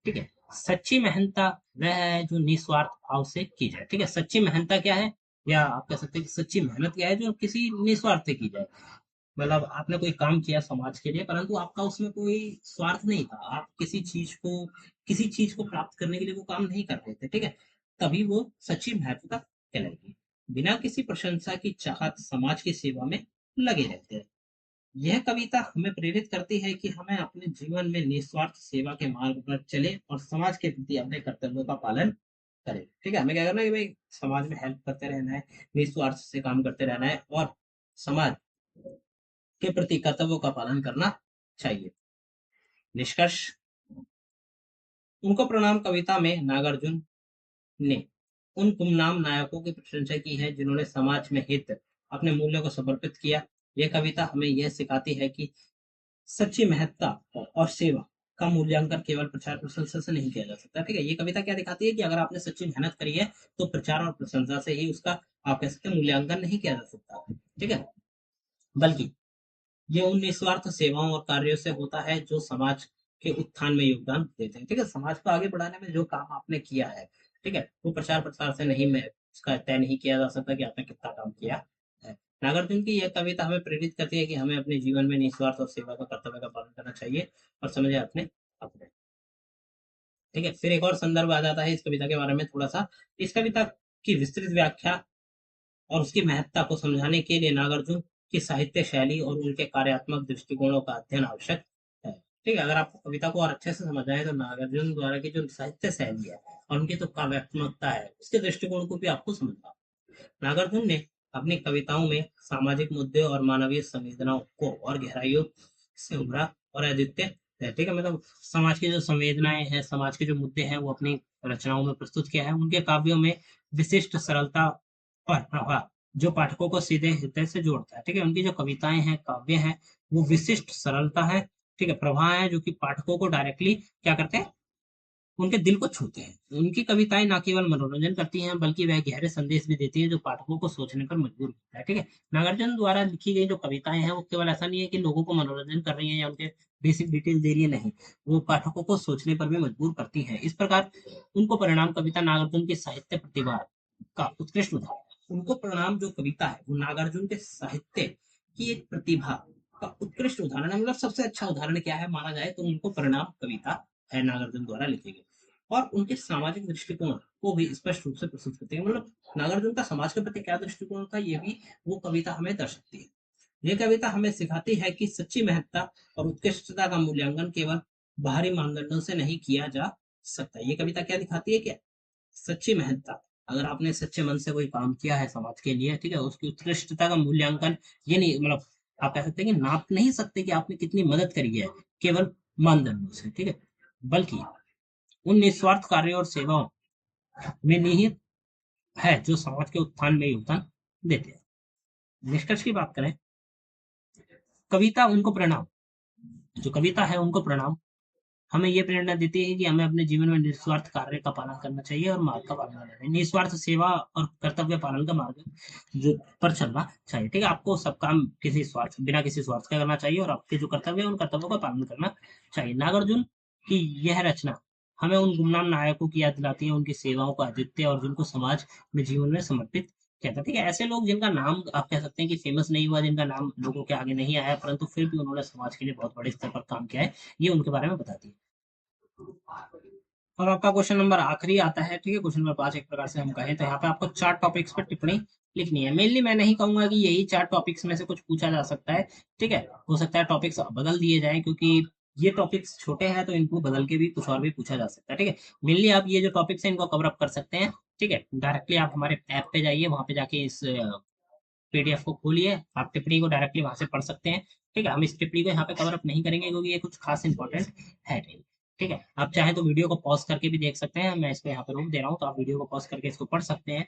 ठीक है, सच्ची मेहनता वह है जो निस्वार्थ भाव से की जाए। ठीक है, सच्ची मेहनता क्या है, या आप कह सकते हैं कि सच्ची मेहनत क्या है, जो किसी निस्वार्थ से की जाए। मतलब आपने कोई काम किया समाज के लिए, परंतु आपका उसमें कोई स्वार्थ नहीं था, आप किसी चीज को प्राप्त करने के लिए वो काम नहीं कर रहे थे। ठीक है, तभी वो सच्ची महत्वता कहलाएगी। बिना किसी प्रशंसा की चाहत समाज की सेवा में लगे रहते हैं। यह कविता हमें प्रेरित करती है कि हमें अपने जीवन में निस्वार्थ सेवा के मार्ग पर चले और समाज के प्रति अपने कर्तव्यों का पालन करें। ठीक है, हमें क्या करना है कि भाई समाज में हेल्प करते रहना है, निस्वार्थ से काम करते रहना है, और समाज के प्रति कर्तव्यों का पालन करना चाहिए। निष्कर्ष, उनको प्रणाम कविता में नागार्जुन ने उन गुमनाम नायकों की प्रशंसा की है जिन्होंने समाज में हित अपने मूल्यों को समर्पित किया। यह कविता हमें यह सिखाती है कि सच्ची महत्ता और सेवा का मूल्यांकन केवल प्रचार प्रशंसा से नहीं किया जा सकता। ठीक है, ये कविता क्या दिखाती है कि अगर आपने सच्ची मेहनत करी है तो प्रचार और प्रशंसा से ही उसका आप कह सकते हैं मूल्यांकन नहीं किया जा सकता। ठीक है, बल्कि ये उन निस्वार्थ सेवाओं और कार्यों से होता है जो समाज के उत्थान में योगदान देते हैं। ठीक है, समाज को आगे बढ़ाने में जो काम आपने किया है, ठीक है, वो प्रचार प्रसार से नहीं, में उसका तय नहीं किया जा सकता कि आपने कितना काम किया है। नागार्जुन की यह कविता हमें प्रेरित करती है कि हमें अपने जीवन में निस्वार्थ और सेवा का कर्तव्य का पालन करना चाहिए और समझे अपने अपने। ठीक है, फिर एक और संदर्भ आ जाता है इस कविता के बारे में थोड़ा सा। इस कविता की विस्तृत व्याख्या और उसकी महत्ता को समझाने के लिए नागार्जुन की साहित्य शैली और उनके कार्यात्मक दृष्टिकोणों का अध्ययन आवश्यक है। ठीक है, अगर आपको कविता को और अच्छे से समझना है तो नागार्जुन द्वारा की जो साहित्य शैली है और उनकी जो काव्यात्मकता है उसके दृष्टिकोण को भी आपको समझना। नागार्जुन ने अपनी कविताओं में सामाजिक मुद्दे और मानवीय संवेदनाओं को और गहराइयों से उभरा और अद्वितीय है। ठीक है, मतलब समाज की जो संवेदनाएं हैं, समाज के जो मुद्दे हैं, वो अपनी रचनाओं में प्रस्तुत किया है। उनके काव्यों में विशिष्ट सरलता और प्रभाव जो पाठकों को सीधे हृदय से जोड़ता है। ठीक है, उनकी जो कविताएं हैं, काव्य हैं, वो विशिष्ट सरलता है, ठीक है, प्रभाव है जो कि पाठकों को डायरेक्टली क्या करते हैं, उनके दिल को छूते हैं। उनकी कविताएं न केवल मनोरंजन करती हैं बल्कि वह गहरे संदेश भी देती हैं जो पाठकों को सोचने पर मजबूर करता है। ठीक है, नागार्जुन द्वारा लिखी गई जो कविताएं हैं वो केवल ऐसा नहीं है कि लोगों को मनोरंजन कर रही हैं या उनके बेसिक डिटेल दे रही है, नहीं, वो पाठकों को सोचने पर भी मजबूर करती हैं। इस प्रकार उनको परिणाम कविता नागार्जुन की साहित्य प्रतिभा का उत्कृष्ट उदाहरण है। उनको परिणाम जो कविता है वो नागार्जुन के साहित्य की एक प्रतिभा का उत्कृष्ट उदाहरण है। मतलब सबसे अच्छा उदाहरण क्या है माना जाए तो उनको परिणाम कविता है नागार्जुन द्वारा लिखी गई, और उनके सामाजिक दृष्टिकोण को भी स्पष्ट रूप से प्रस्तुत करती है। मतलब नागार्जुन का समाज के प्रति क्या दृष्टिकोण था ये भी वो कविता हमें दर्शाती है। ये कविता हमें सिखाती है कि सच्ची महत्ता और उत्कृष्टता का मूल्यांकन केवल बाहरी मानदंडों से नहीं किया जा सकता। ये कविता क्या दिखाती है, क्या सच्ची महत्ता, अगर आपने सच्चे मन से कोई काम किया है समाज के लिए, ठीक है, उसकी उत्कृष्टता का मूल्यांकन ये नहीं, मतलब आप कह सकते हैं कि नाप नहीं सकते कि आपने कितनी मदद करी है केवल मानदंडों से। ठीक है, बल्कि उन निस्वार्थ कार्यों और सेवाओं में निहित है जो समाज के उत्थान में योगदान देते हैं। निष्कर्ष की बात करें, कविता उनको प्रणाम, जो कविता है उनको प्रणाम हमें ये प्रेरणा देती है कि हमें अपने जीवन में निस्वार्थ कार्य का पालन करना चाहिए और मार्ग का पालन करना चाहिए, निस्वार्थ सेवा और कर्तव्य पालन का मार्ग जो पर चलना चाहिए। ठीक है, आपको सब काम किसी स्वार्थ बिना किसी स्वार्थ का करना चाहिए और आपके जो कर्तव्य है उन कर्तव्यों का पालन करना चाहिए। नागार्जुन की यह रचना हमें उन गुमनाम नायकों की याद दिलाती है, उनकी सेवाओं का अद्वितीय और जिनको समाज में जीवन में समर्पित किया था। ठीक है, ऐसे लोग जिनका नाम आप कह सकते हैं कि फेमस नहीं हुआ, जिनका नाम लोगों के आगे नहीं आया, परंतु फिर भी उन्होंने समाज के लिए बहुत बड़े स्तर पर काम किया है, ये उनके बारे में बताती है। और आपका क्वेश्चन नंबर आखिरी आता है। ठीक है, क्वेश्चन नंबर 5 एक प्रकार से हम कहें तो यहाँ पे आपको 4 टॉपिक्स पर टिप्पणी लिखनी है। मेनली मैं नहीं कहूंगा कि यही 4 टॉपिक्स में से कुछ पूछा जा सकता है। ठीक है, हो सकता है टॉपिक्स बदल दिए जाएं क्योंकि ये टॉपिक्स छोटे हैं तो इनको बदल के भी कुछ और भी पूछा जा सकता है। ठीक है, मेनली आप ये जो टॉपिक्स हैं इनको कवर अप कर सकते हैं। ठीक है, डायरेक्टली आप हमारे ऐप पे जाइए, वहां पे जाके इस पीडीएफ को खोलिए, आप टिप्पणी को डायरेक्टली वहां से पढ़ सकते हैं। ठीक है, हम इस टिप्पणी को यहाँ पे कवर अप नहीं करेंगे क्योंकि ये कुछ खास इंपॉर्टेंट है नहीं। ठीक है, आप चाहें तो वीडियो को पॉज करके भी देख सकते हैं, मैं इसको यहाँ पे रोक दे रहा हूँ तो आप वीडियो को पॉज करके इसको पढ़ सकते हैं।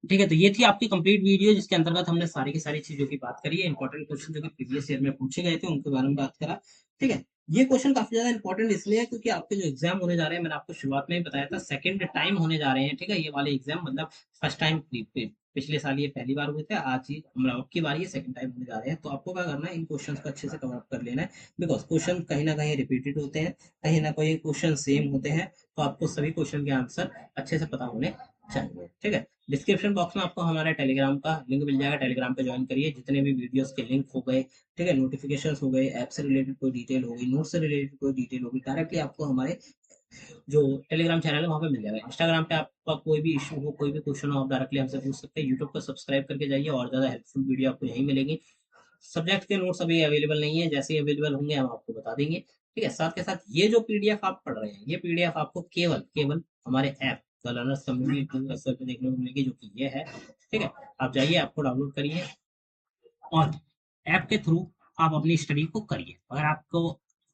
ठीक है, तो ये थी आपकी कंप्लीट वीडियो जिसके अंतर्गत हमने सारी की सारी चीजों की बात करी है, इंपॉर्टेंट क्वेश्चन जो कि प्रीवियस ईयर में पूछे गए थे उनके बारे में बात करा। ठीक है, ये क्वेश्चन काफी ज्यादा इंपॉर्टेंट इसलिए है क्योंकि आपके जो एग्जाम होने जा रहे हैं, मैंने आपको शुरुआत में ही बताया था, सेकंड टाइम होने जा रहे हैं। ठीक है, ये वाले एग्जाम मतलब फर्स्ट टाइम पिछले साल ये पहली बार हुए थे, आज ही मतलब अब की बार ये सेकंड टाइम होने जा रहे हैं। तो आपको क्या करना है, इन क्वेश्चंस को अच्छे से कवर अप कर लेना है, बिकॉज क्वेश्चन कहीं ना कहीं रिपीटेड होते हैं, कहीं ना कहीं क्वेश्चन सेम होते हैं। तो आपको सभी क्वेश्चन के आंसर अच्छे से पता होने चाहिए, ठीक है। डिस्क्रिप्शन बॉक्स में आपको हमारे टेलीग्राम का लिंक मिल जाएगा, टेलीग्राम पे ज्वाइन करिए। जितने भी वीडियोस के लिंक हो गए, ठीक है, नोटिफिकेशन हो गए, ऐप से रिलेटेड कोई डिटेल होगी, नोट से रिलेटेड कोई डिटेल होगी, डायरेक्टली आपको हमारे जो टेलीग्राम चैनल है वहाँ पे मिल जाएगा। इंस्टाग्राम पे आपका कोई भी इशू हो, कोई भी क्वेश्चन हो, आप डायरेक्टली हमसे पूछ सकते हैं। यूट्यूब पर सब्सक्राइब करके जाइए, और ज़्यादा हेल्पफुल वीडियो आपको यहीं मिलेगी। सब्जेक्ट के नोट्स अभी अवेलेबल नहीं है, जैसे ही अवेलेबल होंगे हम आपको बता देंगे, ठीक है। साथ के साथ ये जो पीडीएफ आप पढ़ रहे हैं, ये पीडीएफ आपको केवल केवल हमारे app the learners community tool पे देखने को मिलेगी, जो कि ये है, ठीक है। आप जाइए, आपको डाउनलोड करिए, और ऐप के थ्रू आप अपनी स्टडी को करिए। अगर आपको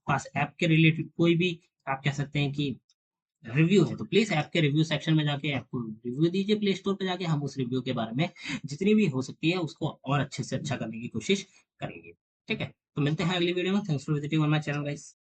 पास ऐप के रिलेटेड कोई भी, आप कह सकते हैं कि रिव्यू है, तो प्लीज ऐप के रिव्यू सेक्शन में जाके ऐप को रिव्यू दीजिए, प्ले स्टोर पे जाके। हम उस रिव्यू के बारे में जितनी भी हो सकती है उसको और अच्छे से अच्छा करने की कोशिश करेंगे, ठीक है। तो मिलते हैं अगली वीडियो में। Thanks for visiting on my channel guys.